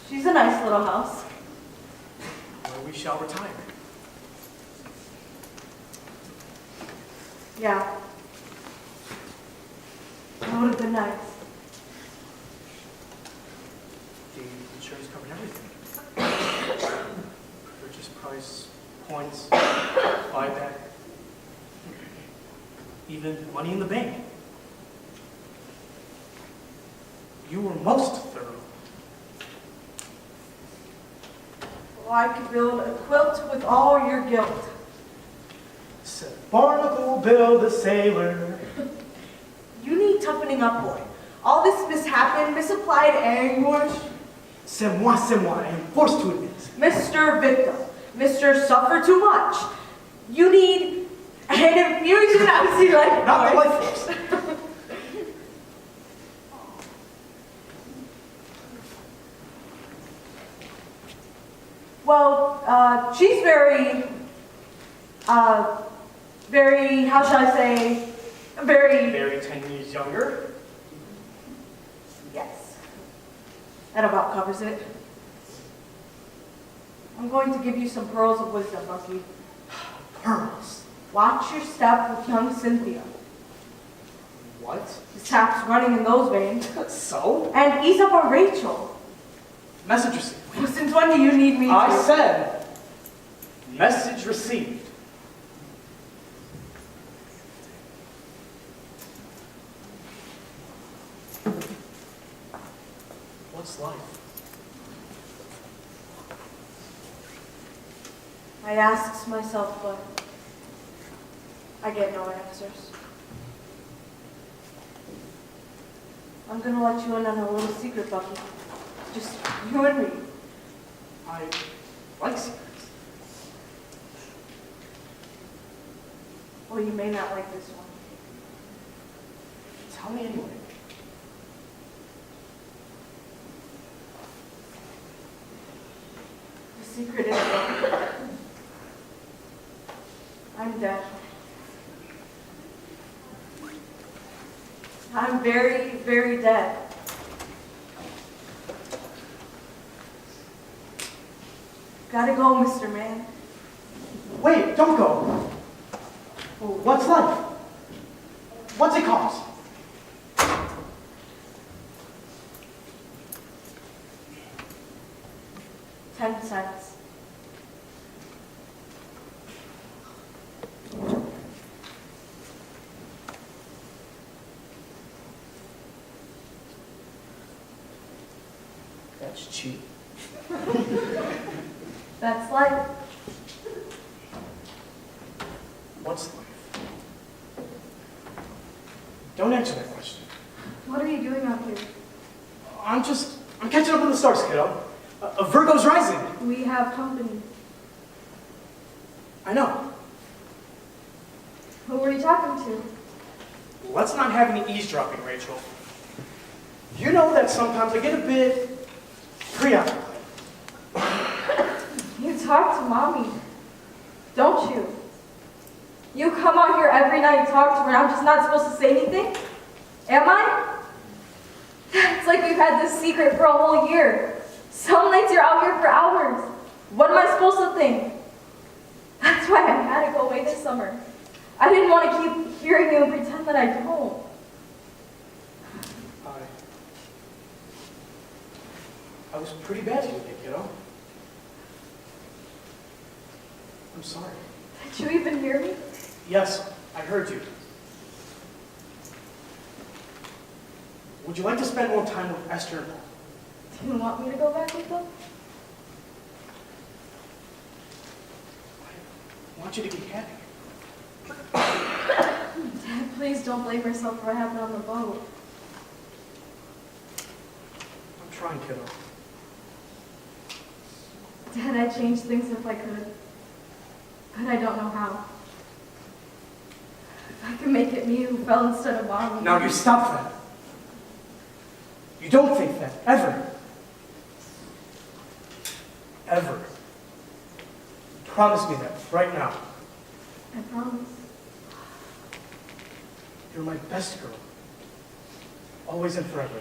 She's a nice little house. Where we shall retire. Yeah. That would have been nice. The insurance covered everything. Purchase price, points, buyback, even money in the bank. You were most thorough. Well, I could build a quilt with all your guilt. Said Barnacle Bill the sailor. You need toughening up, boy. All this mishap, misapplied anguish. C'est moi, I am forced to admit. Mr. Victim, Mr. Suffer too much. You need an infusion of sea life Not the force. life force. Well, she's very, how shall I say, Very 10 years younger. yes. That about covers it. I'm going to give you some pearls of wisdom, Bucky. Pearls. Watch your step with young Cynthia. What? The sap's running in those veins. So? And ease up on Rachel. Message received. Well, since when do you need me I to? said, message received. What's life? I asks myself, but I get no answers. I'm gonna let you in on a little secret, Bucky. Just you and me. I like secrets. Well, you may not like this one. Tell me anyway. The secret is that I'm dead. I'm very, very dead. Gotta go, Mr. Man. Wait, don't go. Well, what's life? What's it cost? 10 cents. That's cheap. That's life. What's life? Don't answer that question. What are you doing out here? I'm catching up with the stars, kiddo. Virgo's rising. We have company. I know. Who were you talking to? Let's not have any eavesdropping, Rachel. You know that sometimes I get a bit preoccupied. You talk to Mommy, don't you? You come out here every night and talk to her, and I'm just not supposed to say anything? Am I? It's like we've had this secret for a whole year. Some nights you're out here for hours. What am I supposed to think? That's why I had to go away this summer. I didn't want to keep hearing you and pretend that I don't. I was pretty bad to you, kiddo. I'm sorry. Did you even hear me? Yes, I heard you. Would you like to spend more time with Esther and Paul? Do you want me to go back with them? I want you to be happy. Dad, please don't blame yourself for what happened on the boat. I'm trying, kiddo. Dad, I'd change things if I could. But I don't know how. If I could make it me who fell instead of Mommy. Now you stop that. You don't think that, ever. Ever. Promise me that, right now. I promise. You're my best girl. Always and forever.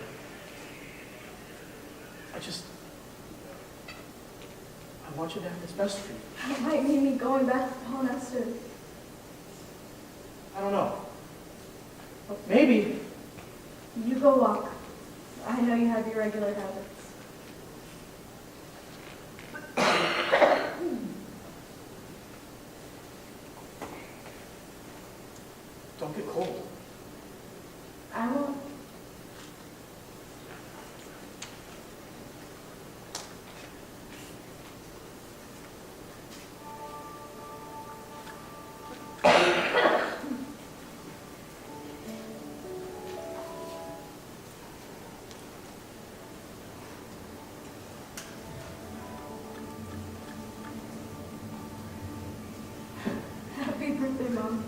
I want you to have what's best for you. It might mean me going back to Paul and Esther. I don't know. Maybe. You go walk. I know you have your regular habits. Don't get cold. I won't. birthday, Mom.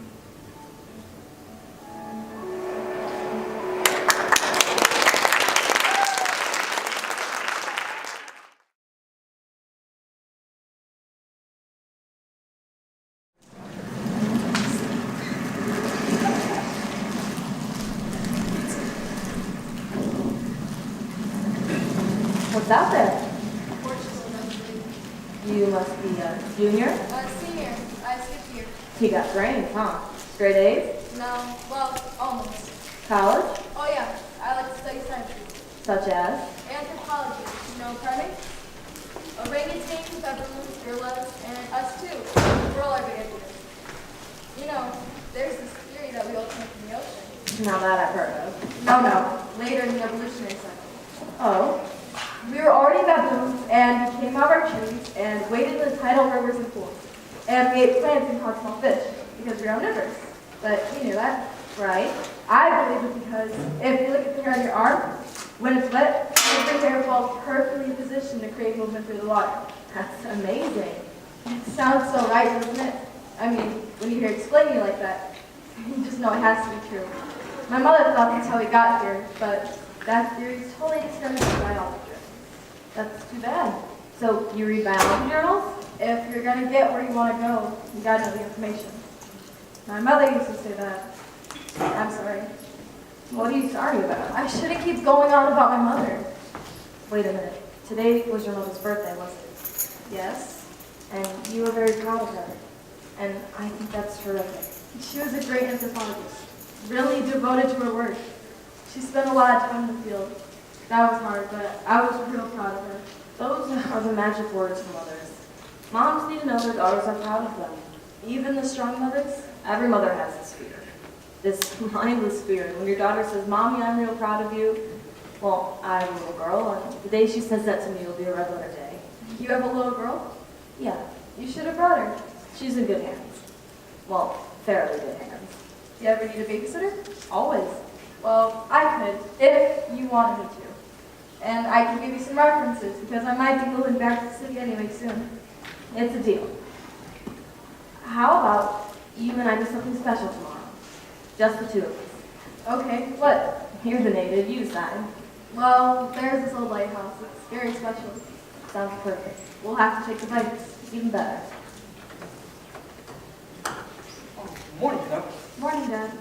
What's out there? You must be a junior. Senior. I skipped year. You got brains, huh? Straight A's? No, well, almost. College? Oh yeah, I like to study science. Such as? Anthropology, you know primates? Orangutans, baboons, gorillas, and us too. We're all everyday. You know, there's this theory that we all came from the ocean. Now that I've heard of. No, later in the evolutionary cycle. Oh? We were already baboons, and we came out of our trees and waded in the tidal rivers and pools. And we ate plants and caught small fish, because we're omnivorous. But you knew that. Right. I believe it because if you look at the hair on your arm, when it's wet, every hair falls perfectly positioned to create movement through the water. That's amazing. It sounds so right, doesn't it? I mean, when you hear it explaining like that, you just know it has to be true. My mother thought that's how we got here, but that theory is totally discredited by biology. That's too bad. So you read biology journals? If you're gonna get where you want to go, you gotta know the information. My mother used to say that. I'm sorry. What are you sorry about? I shouldn't keep going on about my mother. Wait a minute. Today was your mother's birthday, wasn't it? Yes, And you were very proud of her. And I think that's terrific. she was a great anthropologist, really devoted to her work. She spent a lot of time in the field. That was hard, but I was real proud of her. Those are the magic words for mothers. Moms need to know their daughters are proud of them. Even the strong mothers. Every mother has this fear. This mindless fear. When your daughter says, Mommy, I'm real proud of you. Well, I have a little girl, and the day she says that to me will be a red letter day. You have a little girl? Yeah, You should have brought her. she's in good hands. Well, fairly good hands. You ever need a babysitter? Always. Well, I could, if you wanted me to. And I can give you some references, because I might be moving back to the city anyway soon. It's a deal. How about you and I do something special tomorrow? Just the two of us. Okay, what? You're the native, you decide. Well, there's this old lighthouse. It's very special. Sounds perfect. We'll have to take the bikes. Even better. Oh, good morning, Dad. Morning, Dad.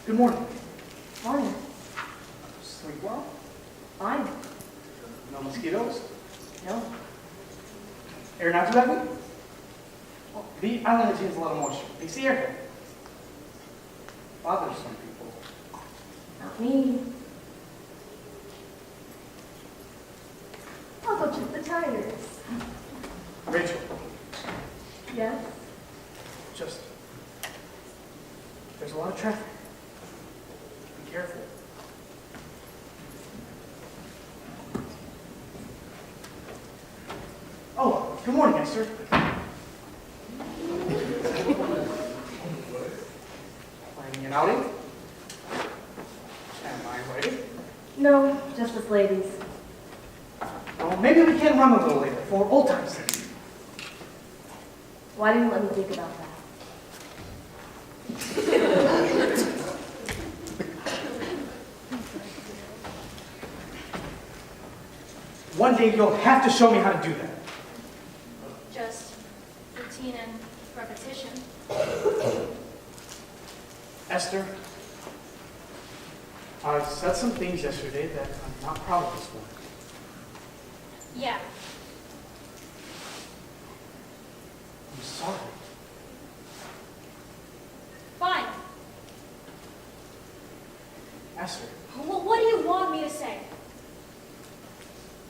Good morning. Morning. Sleep well? Fine. No mosquitoes? No. Air not too heavy? Well, the island retains a lot of moisture. You see air? Bothers some people. Not me. I'll go check the tires. Rachel, Yes? just, there's a lot of traffic. Be careful. Oh, good morning, Esther. Planning an outing? Am I ready? No, just us ladies. Well, maybe we can run a little later for old time's sake. Why didn't you let me think about that? One day you'll have to show me how to do that. Just routine and repetition. Esther, I said some things yesterday that I'm not proud of this morning. Yeah. I'm sorry. Fine. Esther, Well, what do you want me to say?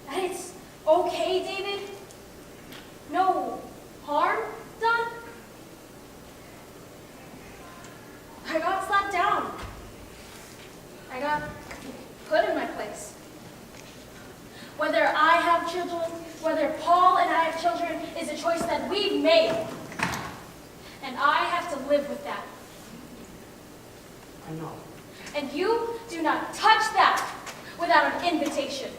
That it's okay, David? No harm done? I got slapped down. I got put in my place. Whether I have children, whether Paul and I have children, is a choice that we've made. And I have to live with that. I know. And you do not touch that without an invitation.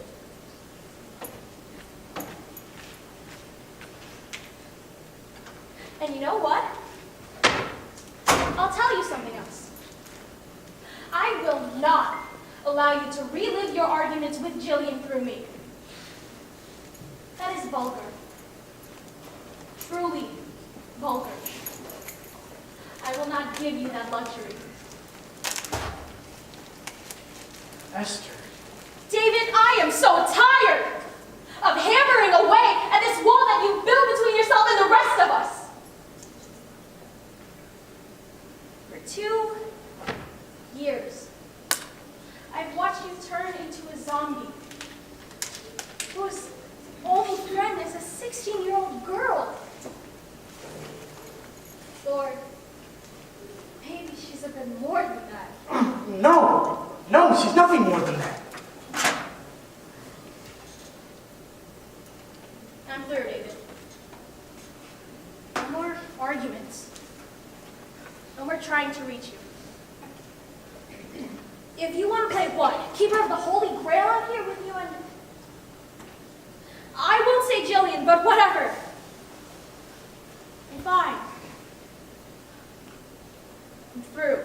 And you know what? you something else. I will not allow you to relive your arguments with Gillian through me. That is vulgar. Truly vulgar. I will not give you that luxury. Esther. David, I am so tired of hammering away at this wall that you built between yourself and the rest of us. For 2 years, I've watched you turn into a zombie whose only friend is a 16-year-old girl. Lord, maybe she's a bit more than that. No, she's nothing more than that. I'm through, David. No more arguments. No more trying to reach you. If you want to play what? Keeper of the Holy Grail out here with you and... I won't say Gillian, but whatever. I'm fine. I'm through.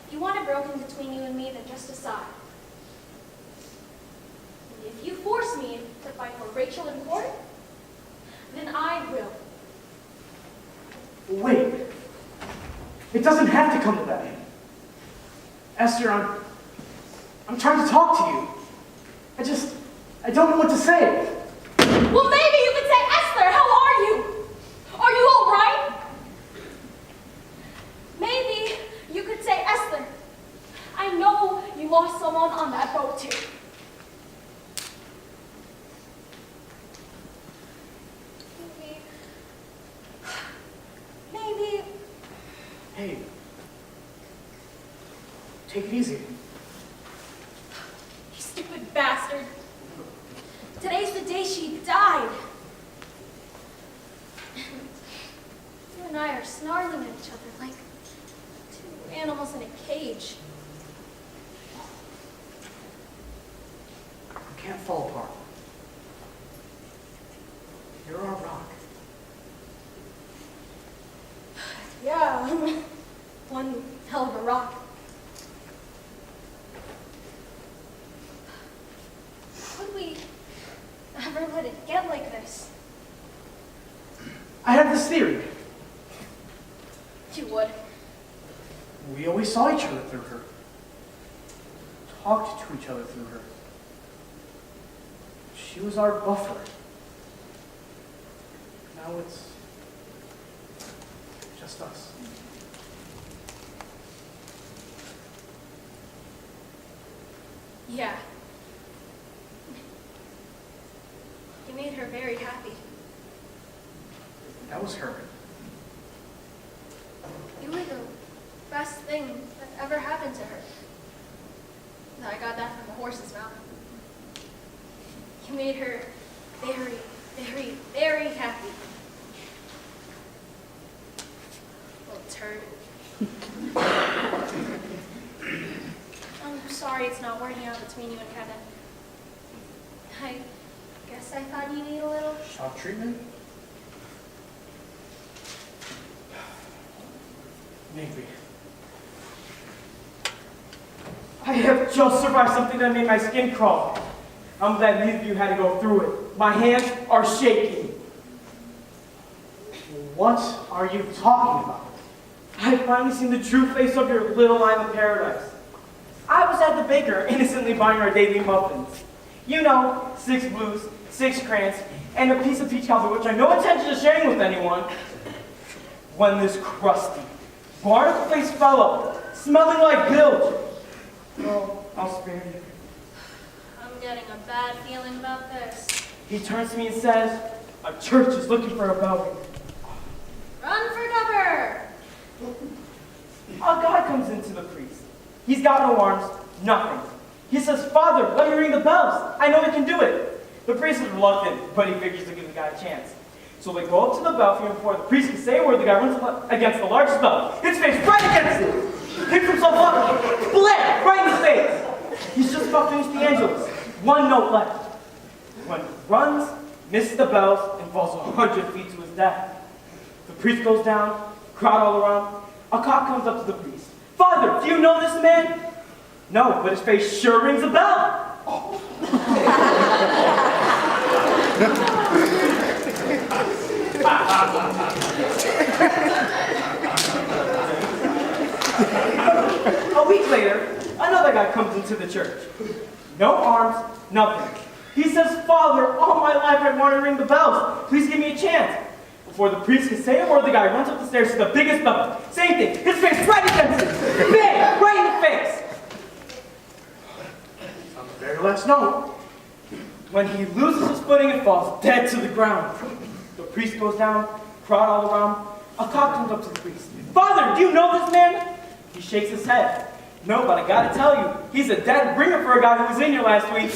If you want it broken between you and me, then just decide. And if you force me to fight for Rachel in court, then I will. Wait. It doesn't have to come to that. Esther, I'm trying to talk to you. I don't know what to say. Well, maybe you could say, Esther, how are you? Are you all right? Maybe you could say, Esther, I know you lost someone on that boat too. Maybe. Hey. Take it easy. You stupid bastard. Today's the day she died. You and I are snarling at each other like two animals in a cage. We can't fall apart. You're our rock. Yeah, one hell of a rock. Could we ever let it get like this? I have this theory. You would. We always saw each other through her. Talked to each other through her. She was our buffer. Now it's just us. Yeah. You made her very happy. That was her. You were the best thing that ever happened to her. I got that from the horse's mouth. You made her very, very, very happy. Little turd. I'm sorry it's not working out between you and Kevin. I guess I thought you need a little. Shock treatment? Maybe. I have just survived something that made my skin crawl. I'm glad neither of you had to go through it. My hands are shaking. What are you talking about? I've finally seen the true face of your little island paradise. I was at the baker, innocently buying our daily muffins. You know, 6 blues, 6 crayons, and a piece of peach cobbler, which I have no intention of sharing with anyone. When this crusty, barnacle-faced fellow, smelling like bilge. Oh, I'll spare you. I'm getting a bad feeling about this. He turns to me and says, a church is looking for a bell ringer. Run for cover! A guy comes into the priest. He's got no arms, nothing. He says, Father, let me ring the bells. I know we can do it. The priest is reluctant, but he figures to give the guy a chance. So they go up to the belfry, and before the priest can say a word, the guy runs against the largest bell. His face right against it. Picks himself up, splat, right in his face. He's just about to finish the Angelus. 1 note left. When he runs, misses the bells, and falls 100 feet to his death. The priest goes down, crowd all around. A cop comes up to the priest. Father, do you know this man? No, but his face sure rings a bell. A week later, another guy comes into the church. No arms, nothing. He says, Father, all my life I want to ring the bells. Please give me a chance. Before the priest can say a word, the guy runs up the stairs to the biggest bell. Same thing, his face right against it. Bang, right in the face. On the very last note, when he loses his footing and falls dead to the ground. The priest goes down, crowd all around. A cop comes up to the priest. Father, do you know this man? He shakes his head. No, but I gotta tell you, he's a dead ringer for a guy who was in here last week.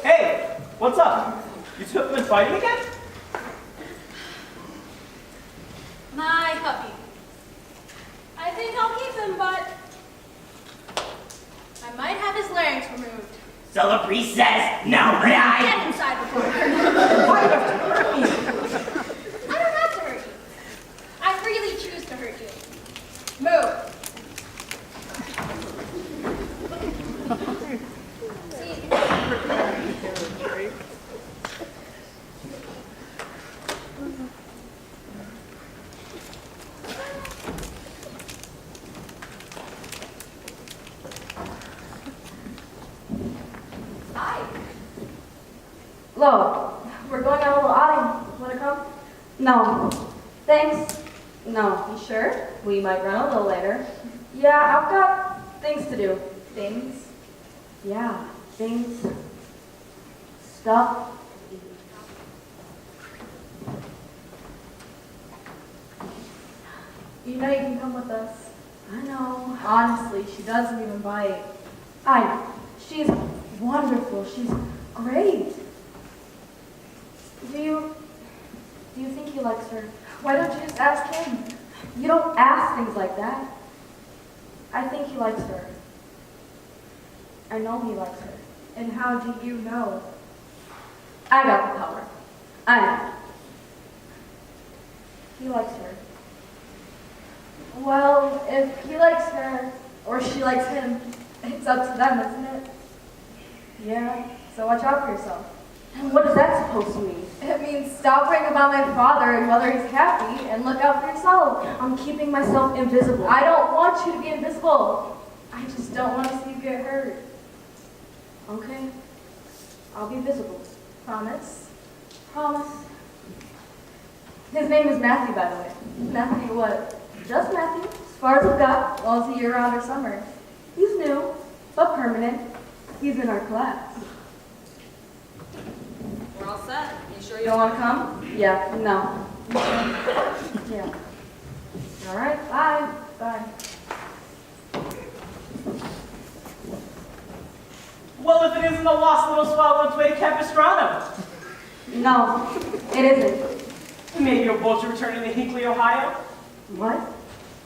Hey, what's up? You two have been fighting again? My puppy. I think I'll keep him, but I might have his larynx removed. So the priest says, no, but I... Get inside before I hurt Why do you have to hurt me? you. I don't have to hurt you. I freely choose to hurt you. Move. Lo, we're going on a little outing. Wanna come? No. Thanks. No. You sure? We might run a little later. Yeah, I've got things to do. Things? Yeah, things. Stuff. You know you can come with us. I know. Honestly, she doesn't even bite. I know. She's wonderful. She's great. Do you think he likes her? Why don't you just ask him? You don't ask things like that. I think he likes her. I know he likes her. And how do you know? I got the power. I know. He likes her. Well, if he likes her, or she likes him, it's up to them, isn't it? Yeah, so watch out for yourself. And what is that supposed to mean? It means stop worrying about my father and whether he's happy, and look out for yourself. I'm keeping myself invisible. I don't want you to be invisible. I just don't want to see you get hurt. Okay. I'll be visible. Promise? Promise. His name is Matthew, by the way. Matthew what? Just Matthew, as far as I've got, well, it's a year-round or summer. He's new, but permanent. He's in our class. We're all set. You sure You don't want to come? Yeah, no. Yeah. All right, bye. Bye. Well, if it isn't a lost little swallow on its way to Capistrano. No, it isn't. Maybe a vulture returning to Hinkley, Ohio? What?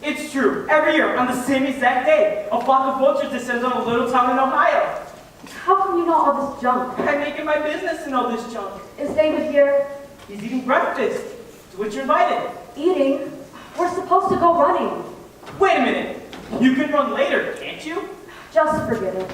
It's true. Every year, on the same exact day, a flock of vultures descends on a little town in Ohio. How come you know all this junk? I make it my business to know this junk. Is David here? He's eating breakfast, to which you're invited. Eating? We're supposed to go running. Wait a minute. You can run later, can't you? Just forget it.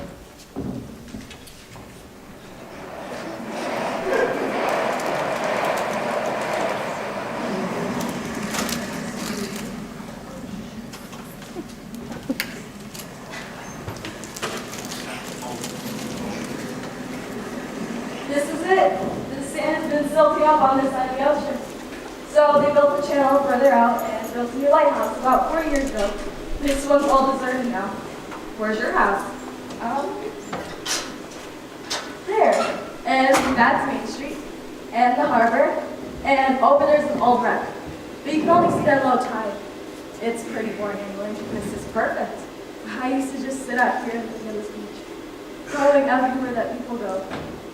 This is it. The sand has been silting up on this side of the ocean. So they built the channel further out and built a new lighthouse about 4 years ago. This one's all deserted now. Where's your house? There. And that's Main Street. And the harbor. And over there's an old wreck. But you can only see that low tide. It's pretty boring anyway. This is perfect. I used to just sit out here looking at this beach. Going everywhere that people go.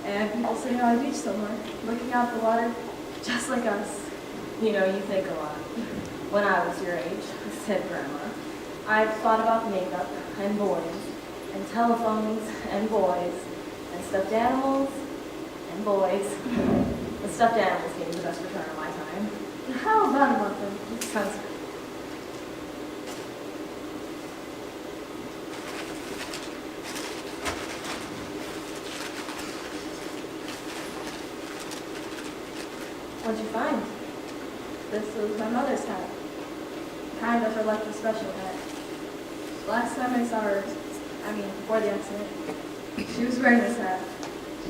And people sitting on a beach somewhere, looking out the water, just like us. You know, you think a lot. When I was your age, said Grandma, I've thought about makeup and boys and telephones and boys and stuffed animals and boys. The stuffed animals gave me the best return on my time. How about a muffin? It sounds good. What'd you find? This was my mother's hat. Kind of her lucky special hat. Last time I saw her, before the accident, she was wearing this hat.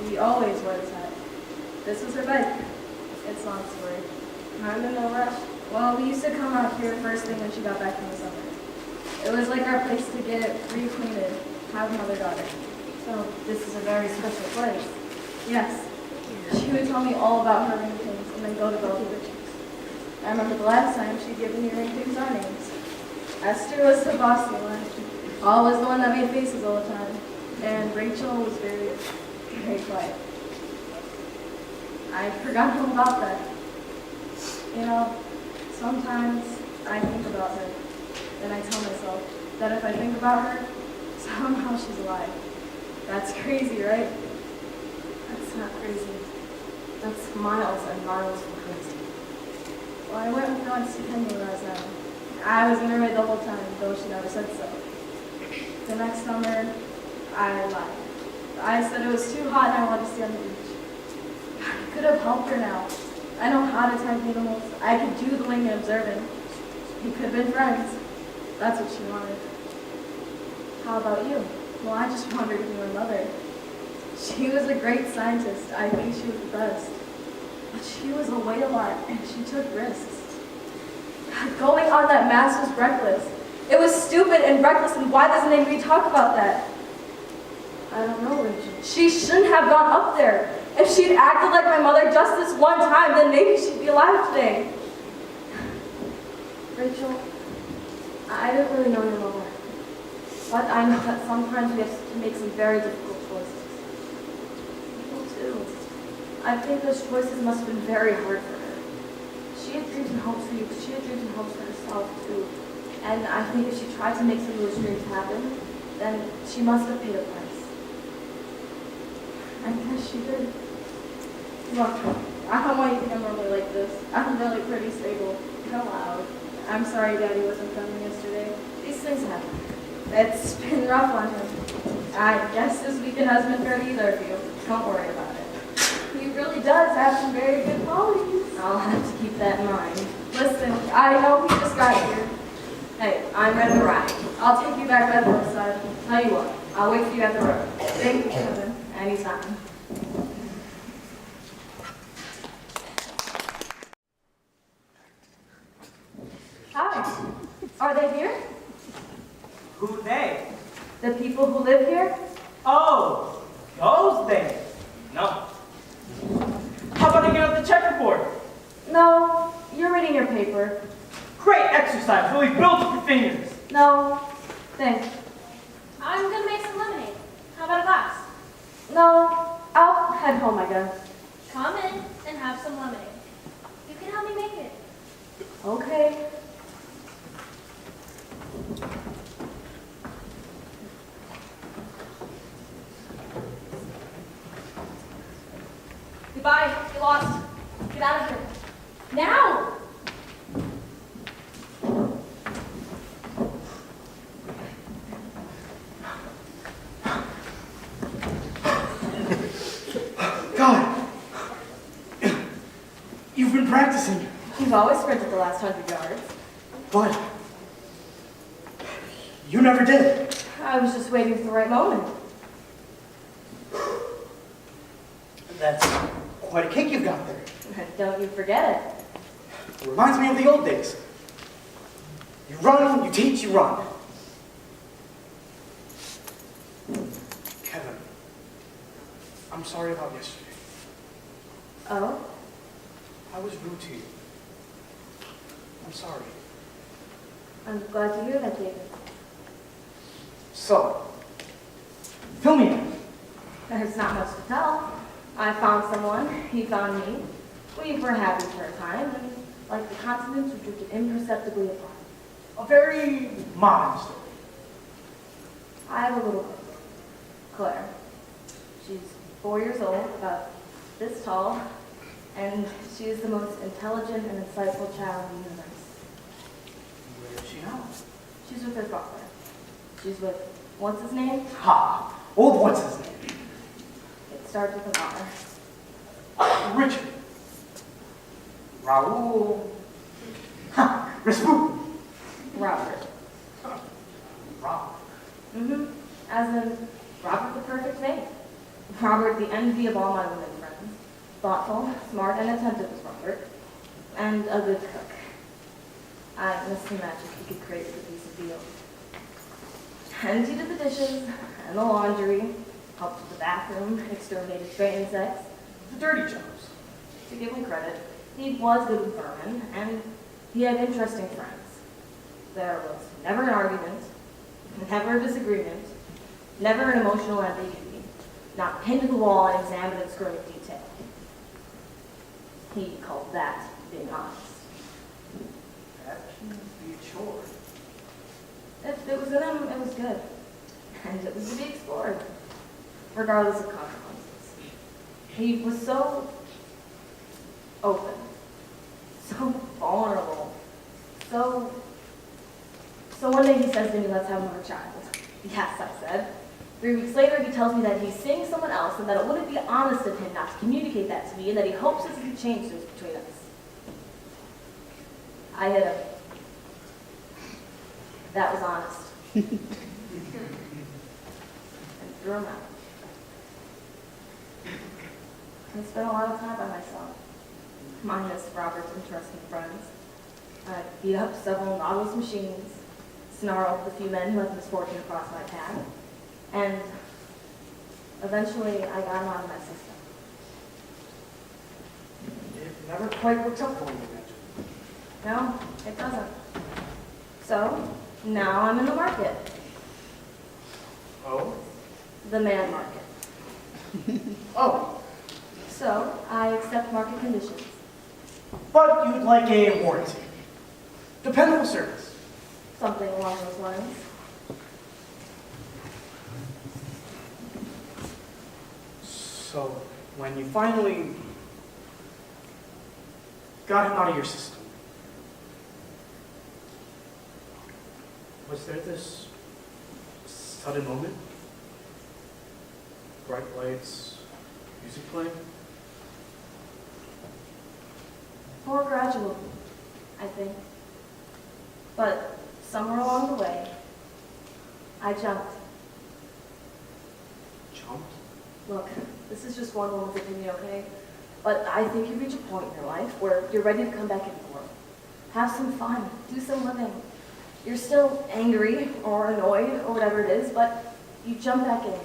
She always wore this hat. This was her bike. It's a long story. I'm in no rush. Well, we used to come out here first thing when she got back from the summer. It was like our place to get reacquainted, have mother-daughter. So this is a very special place. Yes. She would tell me all about her ring things and then go to both of the chicks. I remember the last time she'd given me ring things our names. Esther was the bossy one. Paul was the one that made faces all the time. And Rachel was very, very quiet. I forgot all about that. You know, sometimes I think about her. And I tell myself that if I think about her, somehow she's alive. That's crazy, right? That's not crazy. That's miles and miles from crazy. Well, I went with her on stipendium when I was 9. I was in her way the whole time, though she never said so. The next summer, I lied. I said it was too hot and I wanted to stay on the beach. I could have helped her now. I know how to tag animals. I could do the wing and observing. We could have been friends. That's what she wanted. How about you? Well, I just wanted to be my mother. She was a great scientist. I think she was the best. But she was away a lot, and she took risks. Going on that mass was reckless. It was stupid and reckless, and why doesn't anybody talk about that? I don't know, Rachel. She shouldn't have gone up there. If she'd acted like my mother just this one time, then maybe she'd be alive today. Rachel, I didn't really know your mother. But I know that sometimes we have to make some very difficult choices. People too. I think those choices must have been very hard for her. She had dreams and hopes for you, but she had dreams and hopes for herself too. And I think if she tried to make some of those dreams happen, then she must have paid a price. I guess she did. Look, I don't want you to think I'm normally like this. I'm really pretty stable. Go loud. I'm sorry Daddy wasn't filming yesterday. These things happen. It's been rough on him. I guess this weekend hasn't been fair to either of you. Don't worry about it. He really does have some very good qualities. I'll have to keep that in mind. Listen, I know he just got here. Hey, I'm ready to ride. I'll take you back by the roadside. Tell you what, I'll wait for you at the road. Thank you, Kevin. Anytime. Hi. Are they here? Who they? The people who live here? Oh, those they. No. How about I get up the checkerboard? No, you're reading your paper. Great exercise, really builds up your fingers. No, thanks. I'm gonna make some lemonade. How about a glass? No, I'll head home, I guess. Come in and have some lemonade. You can help me make it. Okay. Goodbye. Get lost. Get out of here. Now! God! You've been practicing, You've always sprinted the last 100 yards. but you never did. I was just waiting for the right moment. That's quite a kick you've got there. Don't you forget it. Reminds me of the old days. You run, you teach, you run. Kevin, I'm sorry about yesterday. Oh? I was rude to you. I'm sorry. I'm glad to hear that, David. So, fill me in. There's not much to tell. I found someone, he found me. We were happy for a time, and like the continents, we drifted imperceptibly apart. A very modern story. I have a little book. Claire. She's 4 years old, about this tall, and she is the most intelligent and insightful child in the universe. Where is she now? She's with her father. She's with, what's his name? Ha! Old what's his name? It starts with an R. Richard. Raoul. Ha! Rasputin. Robert. Robert. As in, Robert the perfect mate. Robert the envy of all my women friends. Thoughtful, smart, and attentive as Robert. And a good cook. I must imagine he could create a piece of veal. And he did the dishes, and the laundry, helped with the bathroom, exterminated stray insects. The dirty jobs. To give him credit, he was good with vermin, and he had interesting friends. There was never an argument, never a disagreement, never an emotional ambiguity, not pinned to the wall and examined in screwy detail. He called that being honest. That can be a chore. If it was in him, it was good. And it was to be explored, regardless of consequences. He was so open, so vulnerable, so one day he says to me, let's have another child. Yes, I said. 3 weeks later, he tells me that he's seeing someone else and that it wouldn't be honest of him not to communicate that to me and that he hopes this can change things between us. I hit him. That was honest. And threw him out. I spent a lot of time by myself, minus Robert's interesting friends. I beat up several Nautilus machines, snarled with a few men who had misfortune across my path, and eventually I got him out of my system. It never quite works out for you, imagine. No, it doesn't. So, now I'm in the market. Oh? The man market. Oh. So, I accept market conditions. But you'd like a warranty. Dependable service. Something along those lines. So, when you finally got him out of your system, was there this sudden moment? Bright lights, music playing? More gradual, I think. But somewhere along the way, I jumped. Jumped? Look, this is just one woman's opinion, okay? But I think you reach a point in your life where you're ready to come back into the world. Have some fun, do some living. You're still angry or annoyed or whatever it is, but you jump back in.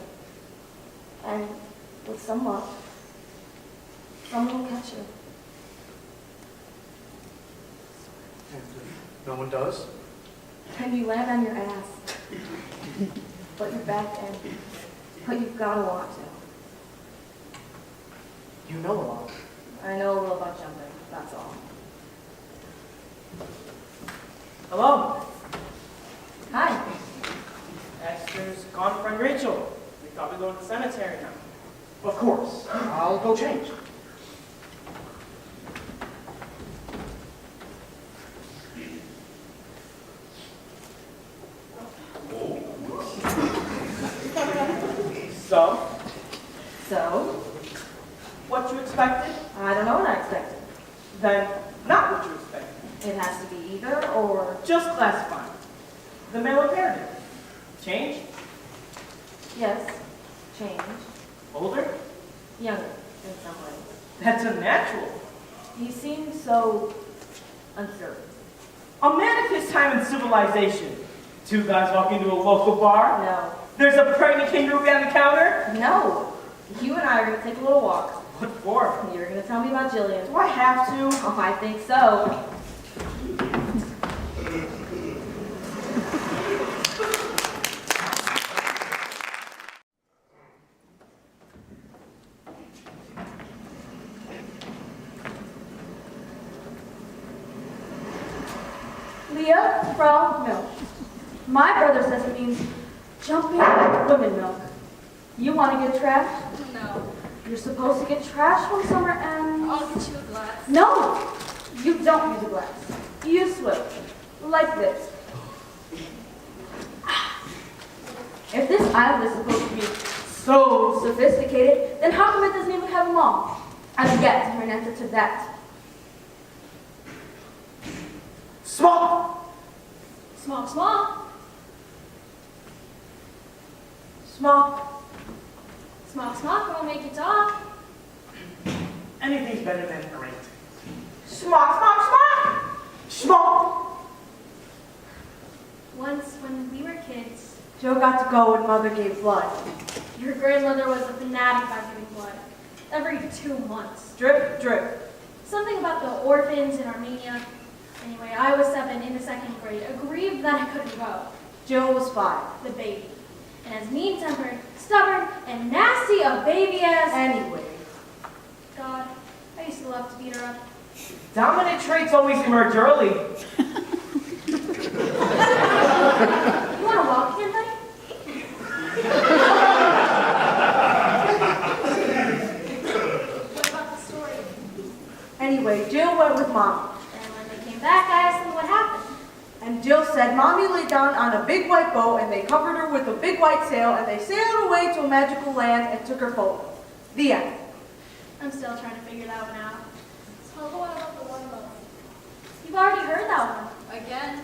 And with some luck, someone will catch you. And if no one does? And you land on your ass. But you're back in. But you've got to want to. You know a lot. I know a little about jumping, that's all. Hello. Hi. Esther's gone friend Rachel. We thought we'd go to the cemetery now. Of course. I'll go change. So, So, what you expected? I don't know what I expected. Then, not what you expected. It has to be either or. Just classifying. The male imperative. Change? Yes, change. Older? Younger, in some ways. That's unnatural. He seems so uncertain. A man of his time in civilization. 2 guys walk into a local bar. No. There's a pregnant kangaroo behind the counter. No. You and I are going to take a little walk. What for? You're going to tell me about Gillian. Do I have to? Oh, I think so. Leah from milk. My brother says it means jumping women milk. You want to get trashed? No. You're supposed to get trashed when summer ends. I'll get you a glass. No! You don't use a glass. You use swivel. Like this. If this island is supposed to be so sophisticated, then how come it doesn't even have them all? I've yet to hear an answer to that. Small! Small, small. Smock. Smock, smock won't make you talk. Anything's better than great. Smock, smock, smock. Small! Once, when we were kids, Joe got to go when Mother gave blood. your grandmother was a fanatic about giving blood. Every 2 months. Drip, drip. Something about the orphans in Armenia. Anyway, I was 7 in the 2nd grade, aggrieved that I couldn't go. Jill was 5. The baby. And as mean-tempered, stubborn, and nasty a baby as... Anyway. God, I used to love to beat her up. Dominant traits always emerge early. You want to walk again, buddy? What about the story? Anyway, Jill went with Mom. And when they came back, I asked them what happened. And Jill said Mommy lay down on a big white boat and they covered her with a big white sail and they sailed away to a magical land and took her photo. The end. I'm still trying to figure that one out. So what about the watermelon? You've already heard that one. Again?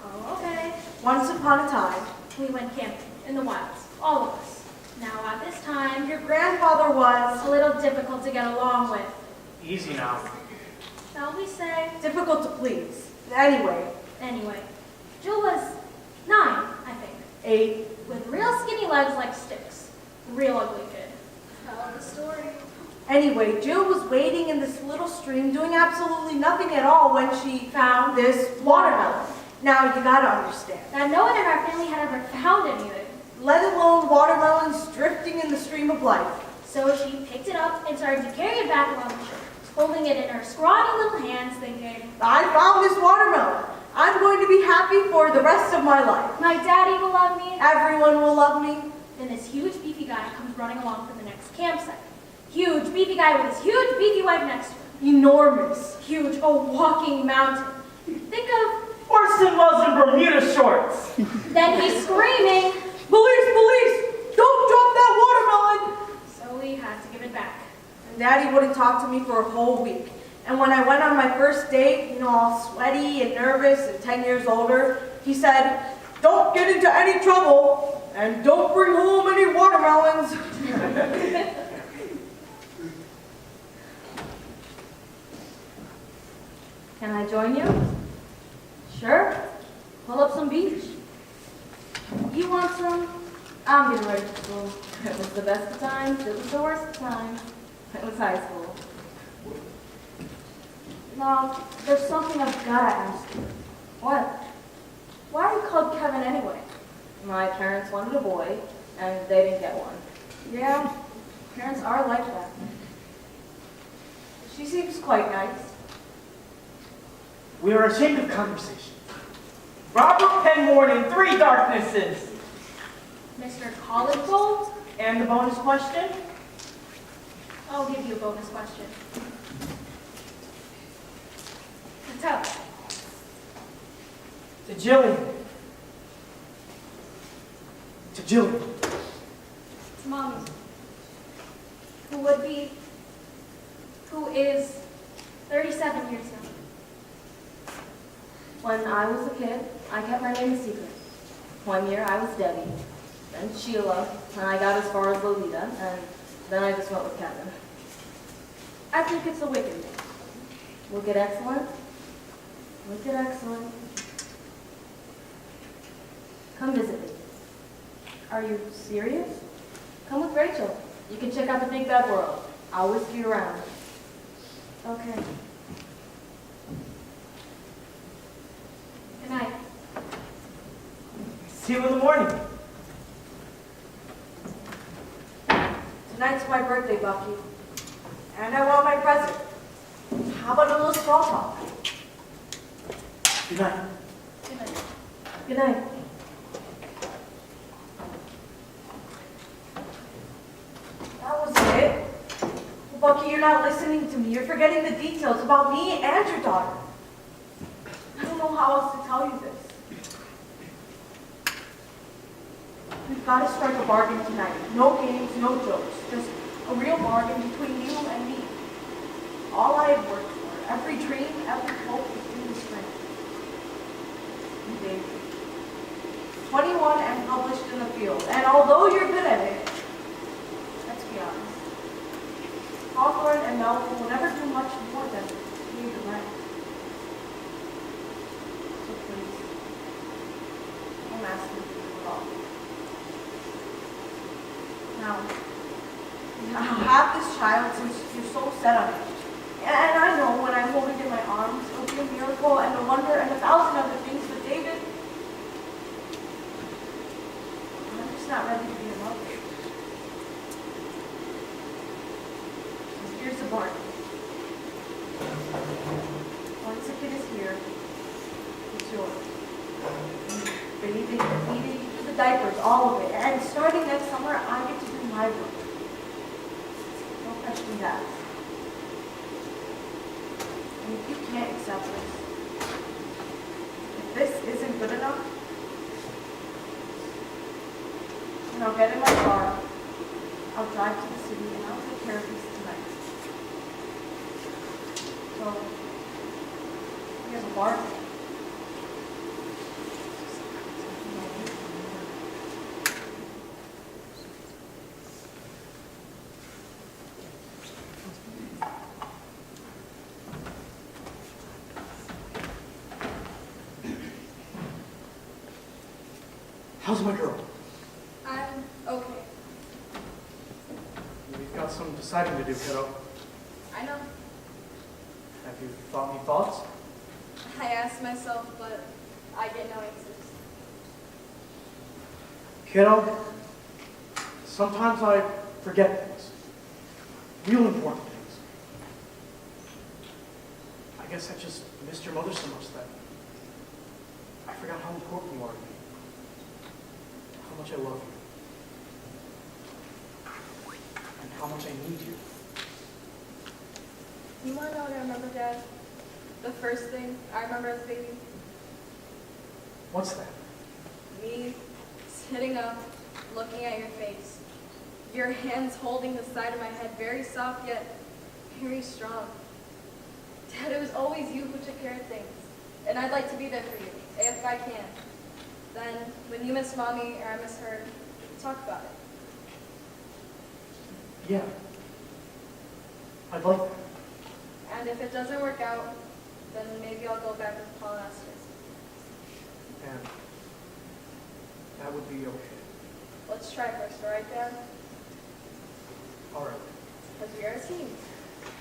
Oh, okay. Once upon a time, We went camping in the wilds, all of us. Now at this time, your grandfather was a little difficult to get along with. Easy now. Shall we say? difficult to please. Anyway, Jill was 9, I think. 8. With real skinny legs like sticks. Real ugly kid. Tell the story. Anyway, Jill was wading in this little stream doing absolutely nothing at all when she found this watermelon. Now you gotta understand. Now no one in our family had ever found anything. Let alone watermelons drifting in the stream of life. So she picked it up and started to carry it back along the shore, holding it in her scrawny little hands, thinking, I found this watermelon. I'm going to be happy for the rest of my life. my daddy will love me. Everyone will love me. Then this huge beefy guy comes running along from the next campsite. Huge beefy guy with his huge beefy wife next to him. Enormous. Huge, a walking mountain. Think of, Orson Welles in Bermuda shorts. then he's screaming, Police, police! Don't drop that watermelon! so we had to give it back. And Daddy wouldn't talk to me for a whole week. And when I went on my first date, all sweaty and nervous and 10 years older, he said, don't get into any trouble and don't bring home any watermelons. Can I join you? Sure. Pull up some beach. You want some? I'm getting ready for school. It was the best of times. It was the worst of times. It was high school. Now, there's something I've got to ask you. What? Why are you called Kevin anyway? My parents wanted a boy, and they didn't get one. Yeah, parents are like that. She seems quite nice. We are ashamed of conversation. Robert Penmore in 3 Darknesses. Mr. College Gold? And the bonus question? I'll give you a bonus question. Tell. To Gillian. To Gillian. To Mommy. Who is 37 years young. When I was a kid, I kept my name a secret. One year I was Debbie, then Sheila, and I got as far as Lolita, and then I just went with Kevin. I think it's a wicked name. Wicked excellent. Wicked excellent. Come visit me. Are you serious? Come with Rachel. You can check out the big bad world. I'll whisk you around. Okay. Good night. See you in the morning. Tonight's my birthday, Bucky. And I want my present. How about a little small talk? Good night. Good night. Good night. Bucky, you're not listening to me. You're forgetting the details about me and your daughter. I don't know how else to tell you this. We've got to strike a bargain tonight. No games, no jokes. Just a real bargain between you and me. All I have worked for, every dream, every hope is in this ring. You, David. 21 and published in the field. And although you're good at it, let's be honest, Hawthorne and Melvin will never do much more than pay the rent. So please, don't ask me to do it all. Now have this child since you're so set on it. And I know when I hold it in my arms, it'll be a miracle and a wonder and 1,000 other things, but David, I'm just not ready to be a mother. Here's the bargain. Once the kid is here, it's yours. Bathing, feeding, the diapers, all of it. And starting next summer, I get to do my work. No questions asked. And if you can't accept this, if this isn't good enough, then I'll get in my car, I'll drive to the city, and I'll take care of this tonight. So, we have a bargain. How's my girl? I'm okay. We've got some deciding to do, kiddo. I know. Have you thought any thoughts? I ask myself, but I get no answers. Kiddo, sometimes I forget things. Real important things. I guess I just missed your mother so much that I forgot how important you are to me. How much I love you. And how much I need you. You want to know what I remember, Dad? The first thing I remember as a baby? What's that? Me sitting up, looking at your face. Your hands holding the side of my head, very soft yet very strong. Dad, it was always you who took care of things. And I'd like to be there for you, if I can. Then, when you miss Mommy or I miss her, we talk about it. Yeah. I'd like that. And if it doesn't work out, then maybe I'll go back with Paul and Esther's. And that would be okay. Let's try first, all right, Dad? All right. Because we are a team.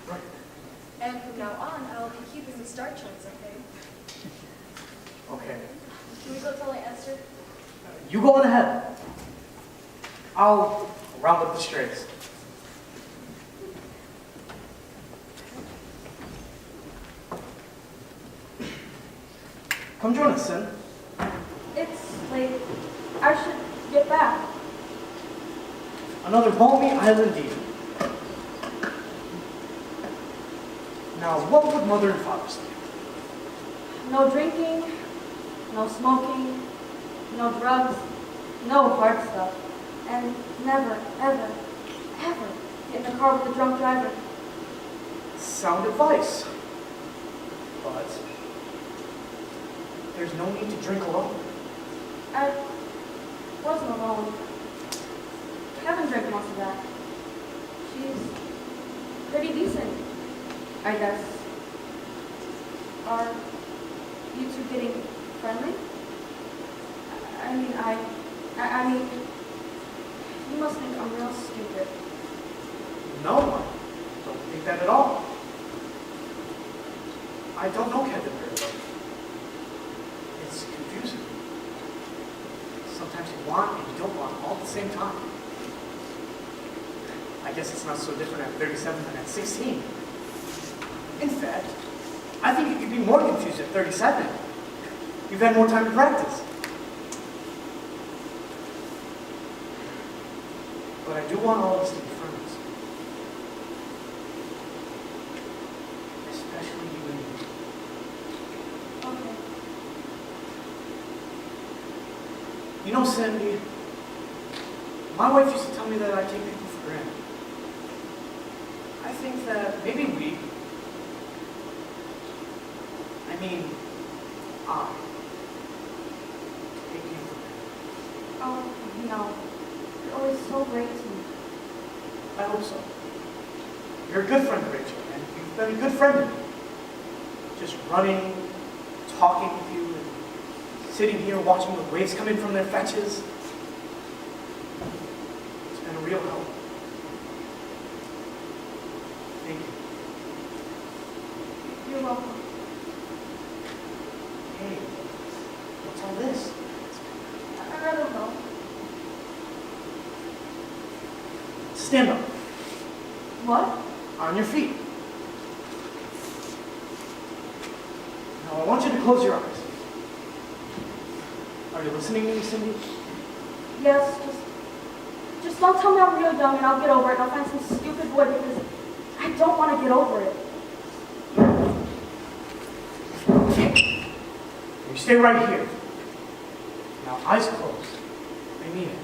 Right. And from now on, I'll be keeping the star charts, okay? Okay. Can we go tell Aunt Esther? You go on ahead. I'll round up the strays. Come join us, Sin. It's late. I should get back. Another balmy island eve. Now, what would Mother and Father say? No drinking, no smoking, no drugs, no hard stuff. And never, ever, ever in the car with a drunk driver. Sound advice. But there's no need to drink alone. I wasn't alone. Kevin drank most of that. She's pretty decent, I guess. Are you two getting friendly? I mean, you must think I'm real stupid. No, I don't think that at all. I don't know Kevin very well. It's confusing. Sometimes you want and you don't want all at the same time. I guess it's not so different at 37 than at 16. In fact, I think you could be more confused at 37. You've had more time to practice. But I do want all of us to be friends. You know, Sandy, my wife used to tell me that I take people for granted. I think that maybe I take you for granted. Oh, no. You're always so great to me. I hope so. You're a good friend, Rachel, and you've been a good friend to me. Just running, talking with you, and sitting here watching the waves come in from their fetches. It's been a real help. Thank you. You're welcome. Hey, what's all this? I don't know. Stand up. What? On your feet. Now I want you to close your eyes. Are you listening to me, Cindy? Yes, just don't tell me I'm real young and I'll get over it. I'll find some stupid boy because I don't want to get over it. Okay. You stay right here. Now, eyes closed. I mean it.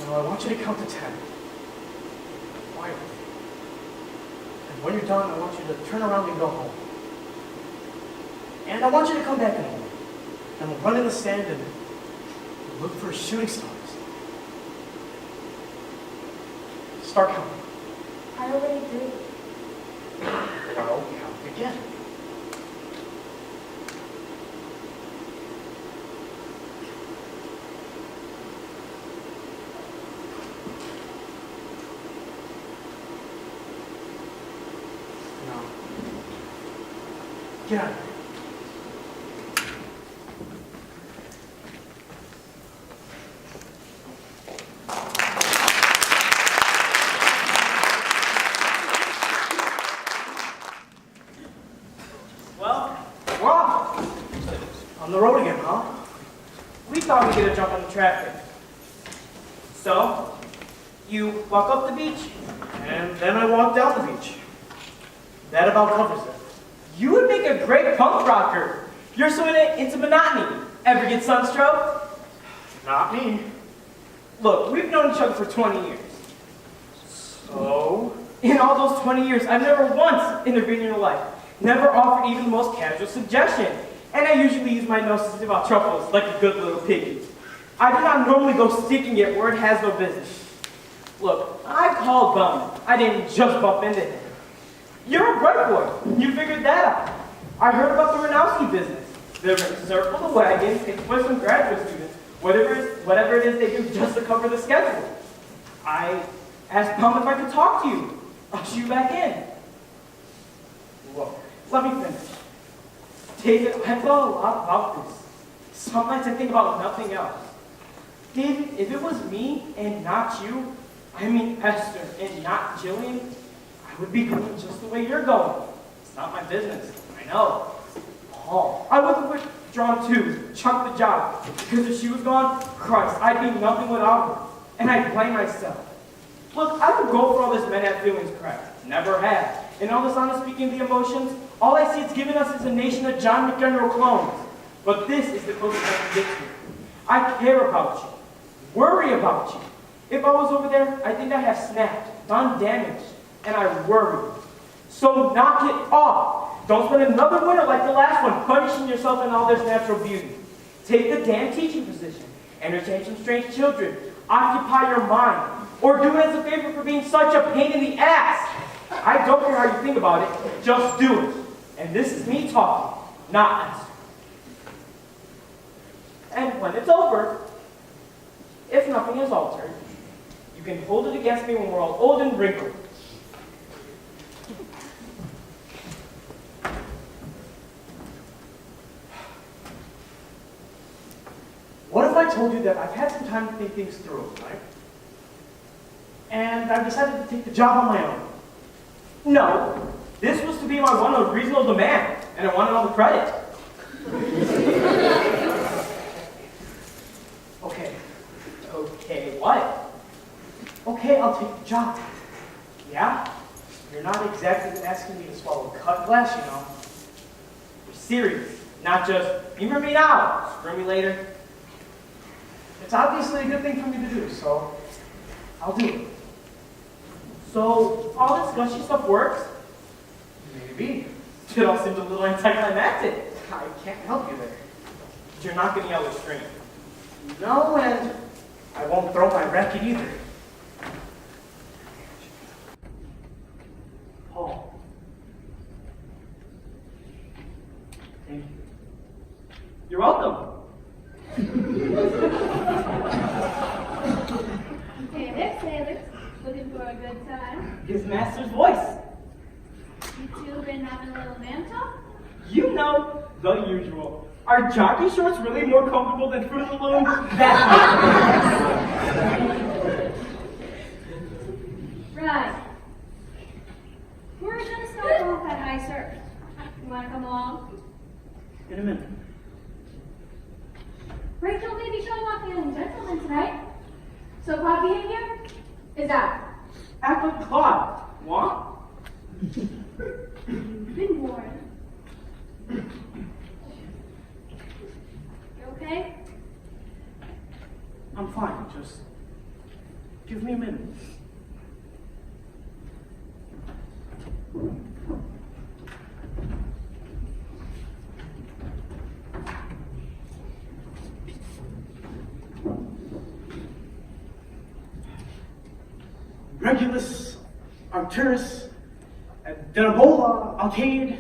Now, I want you to count to 10. Quietly. And when you're done, I want you to turn around and go home. And I want you to come back in home. And we'll run in the sand and look for shooting stars. Start counting. I already did. Well, count again. Now, get out of here. Well, We're off. On the road again, huh? we thought we'd get a jump on the traffic. So, you walk up the beach. And then I walk down the beach. That about covers it. You would make a great punk rocker. You're so into monotony. Ever get sunstroke? Not me. Look, we've known each other for 20 years. So? In all those 20 years, I've never once intervened in your life. Never offered even the most casual suggestion. And I usually use my nose to sniff out truffles like a good little piggy. I do not normally go sticking it where it has no business. Look, I called bum. I didn't just bump into him. You're a bright boy. You figured that out. I heard about the Renowski business. They're going to circle the wagons and put some graduate students, whatever it is they do just to cover the schedule. I asked Bum if I could talk to you. I'll shoot you back in. Look, let me finish. David, I've thought a lot about this. Some nights I think about nothing else. David, if it was me and not you, I mean Esther and not Gillian, I would be going just the way you're going. It's not my business. I know. Paul, I would have withdrawn too, chucked the job. Because if she was gone, Christ, I'd be nothing without her. And I blame myself. Look, I don't go for all this men have feelings crap. Never have. And all this honest speaking of the emotions, all I see it's given us is a nation of John McEnroe clones. But this is the closest I can get to you. I care about you. Worry about you. If I was over there, I think I'd have snapped, done damage, and I worry. So knock it off. Don't spend another winter like the last one, punishing yourself in all this natural beauty. Take the damn teaching position. Entertain some strange children. Occupy your mind. Or do it as a favor for being such a pain in the ass. I don't care how you think about it. Just do it. And this is me talking, not Esther. And when it's over, if nothing is altered, you can hold it against me when we're all old and wrinkled. What if I told you that I've had some time to think things through, right? And I've decided to take the job on my own. No, this was to be my one reasonable demand, and I wanted all the credit. Okay. Okay, what? Okay, I'll take the job. Yeah? You're not exactly asking me to swallow cut glass, you know. You're serious, not just Humor me now, screw me later. It's obviously a good thing for me to do, so I'll do it. So, all this gushy stuff works? Maybe. It all seems a little anticlimactic. I can't help you there. You're not gonna yell or scream. No, and I won't throw my racket either. Paul. Thank you. You're welcome. Hey there, sailors. Looking for a good time? His master's voice. You two been having a little man talk? You know, the usual. Are jockey shorts really more comfortable than Fruit of the Loom? Right. We're gonna start off at high surf. You wanna come along? In a minute. Rachel may be showing off the young gentleman tonight. So proper behavior is out. Act like Claude. What? You've been warned. You okay? I'm fine, just give me a minute. Regulus, Arcturus, Denobola, Alcade,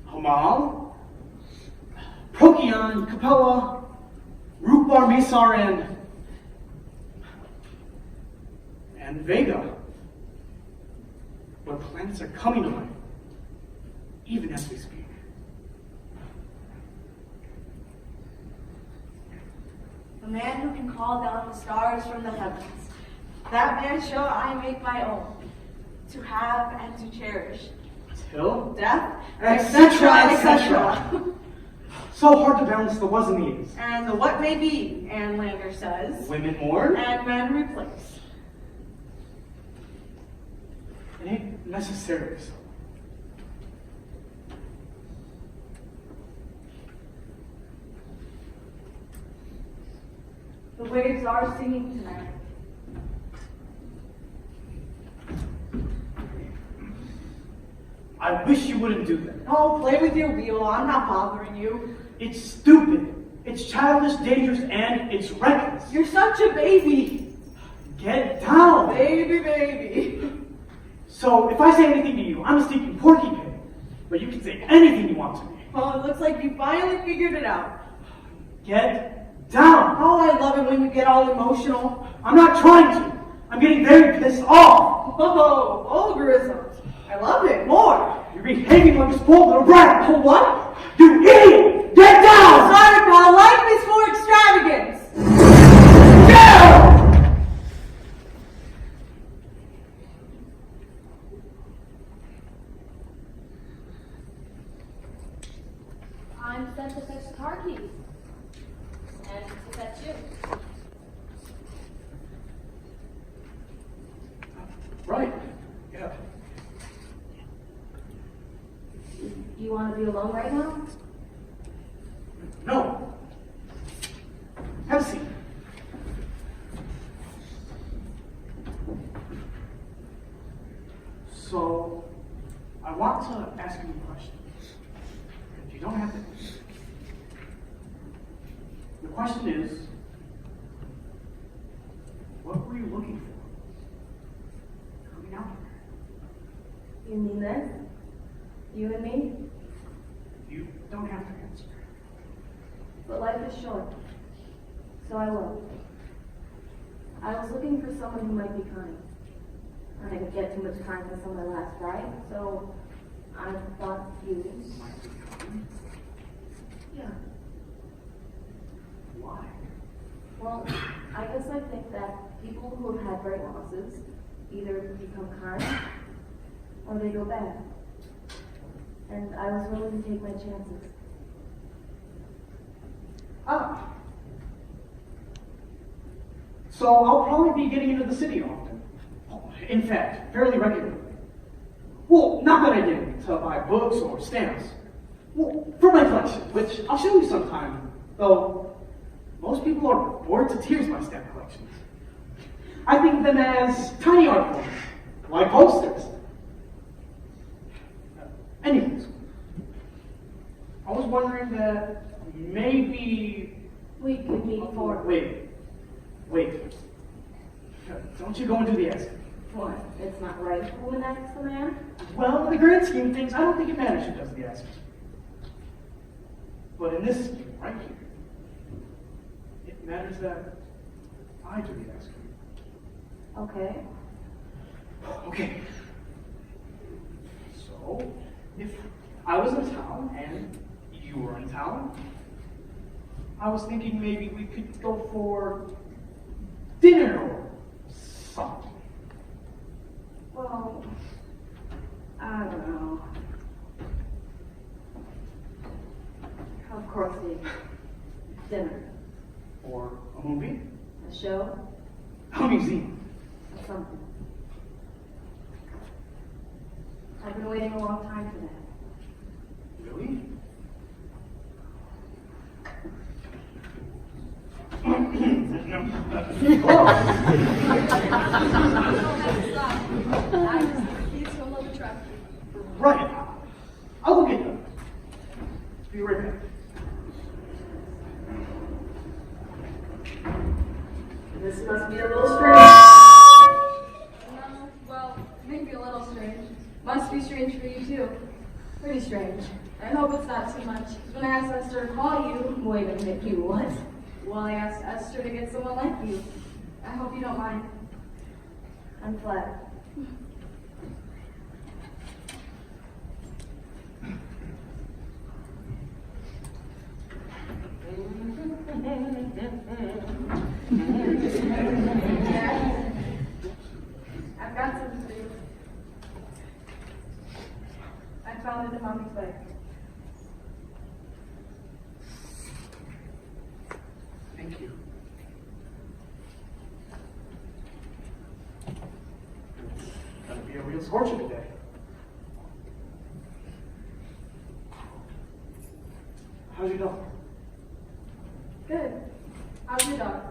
Hamal, Procyon, Capella, Rupar, Mesar, and Vega. Where planets are coming to life, even as we speak. The man who can call down the stars from the heavens. That man shall I make my own, to have and to cherish. Till, Death, etc., etc. So hard to balance the was and the is. And the what may be, Ann Lander says. Women mourn. And men replace. It ain't necessarily so. The waves are singing tonight. I wish you wouldn't do that. Oh, play with your wheel. I'm not bothering you. It's stupid. It's childish, dangerous, and it's reckless. You're such a baby. Get down. Baby. So if I say anything to you, I'm a sneaking porky pig. But you can say anything you want to me. Well, it looks like you finally figured it out. Get down. Oh, I love it when you get all emotional. I'm not trying to. I'm getting very pissed off. Oh, vulgarisms. I love it. More. You're behaving like a spoiled little brat. Oh, what? You idiot! Get down! Sorry, pal. Life is for extravagance. Get! I'm sent to fetch the car keys. And to fetch you. Right. Yeah. You want to be alone right now? No. Have a seat. So, I want to ask you a question. If you don't have to. The question is, what were you looking for coming out here? You mean this? You and me? You don't have to answer. But life is short. So I will. I was looking for someone who might be kind. I didn't get too much time for someone last night, so I thought you. Might be kind? Yeah. Why? Well, I guess I think that people who have had great losses either become kind or they go bad. And I was willing to take my chances. Ah. So I'll probably be getting into the city often. In fact, fairly regularly. Well, not that I get to buy books or stamps. Well, for my collection, which I'll show you sometime, though most people are bored to tears by stamp collections. I think of them as tiny art forms, like posters. Anyways, I was wondering that maybe We could meet for Wait. Don't you go and do the asking. what? It's not right for a woman to ask a man. Well, in the grand scheme of things, I don't think it matters who does the asking. But in this scheme, right here, it matters that I do the asking. Okay. Okay. So, if I was in town and you were in town, I was thinking maybe we could go for dinner or something. Well, I don't know. Of course, dinner, Or a movie, a show, a museum. or something. I've been waiting a long time for that. Really? Right. I'll go get them. Be right back. This must be a little strange. Well, maybe a little strange. Must be strange for you too. Pretty strange. I hope it's not too much. When I asked Esther to call you, wait a minute, you what? Well, I asked Esther to get someone like you. I hope you don't mind. I'm flattered. I've got something for you. I found it in Mommy's bag. Thank you. It's gonna be a real scorcher today. How's your dog? Good. How's your dog?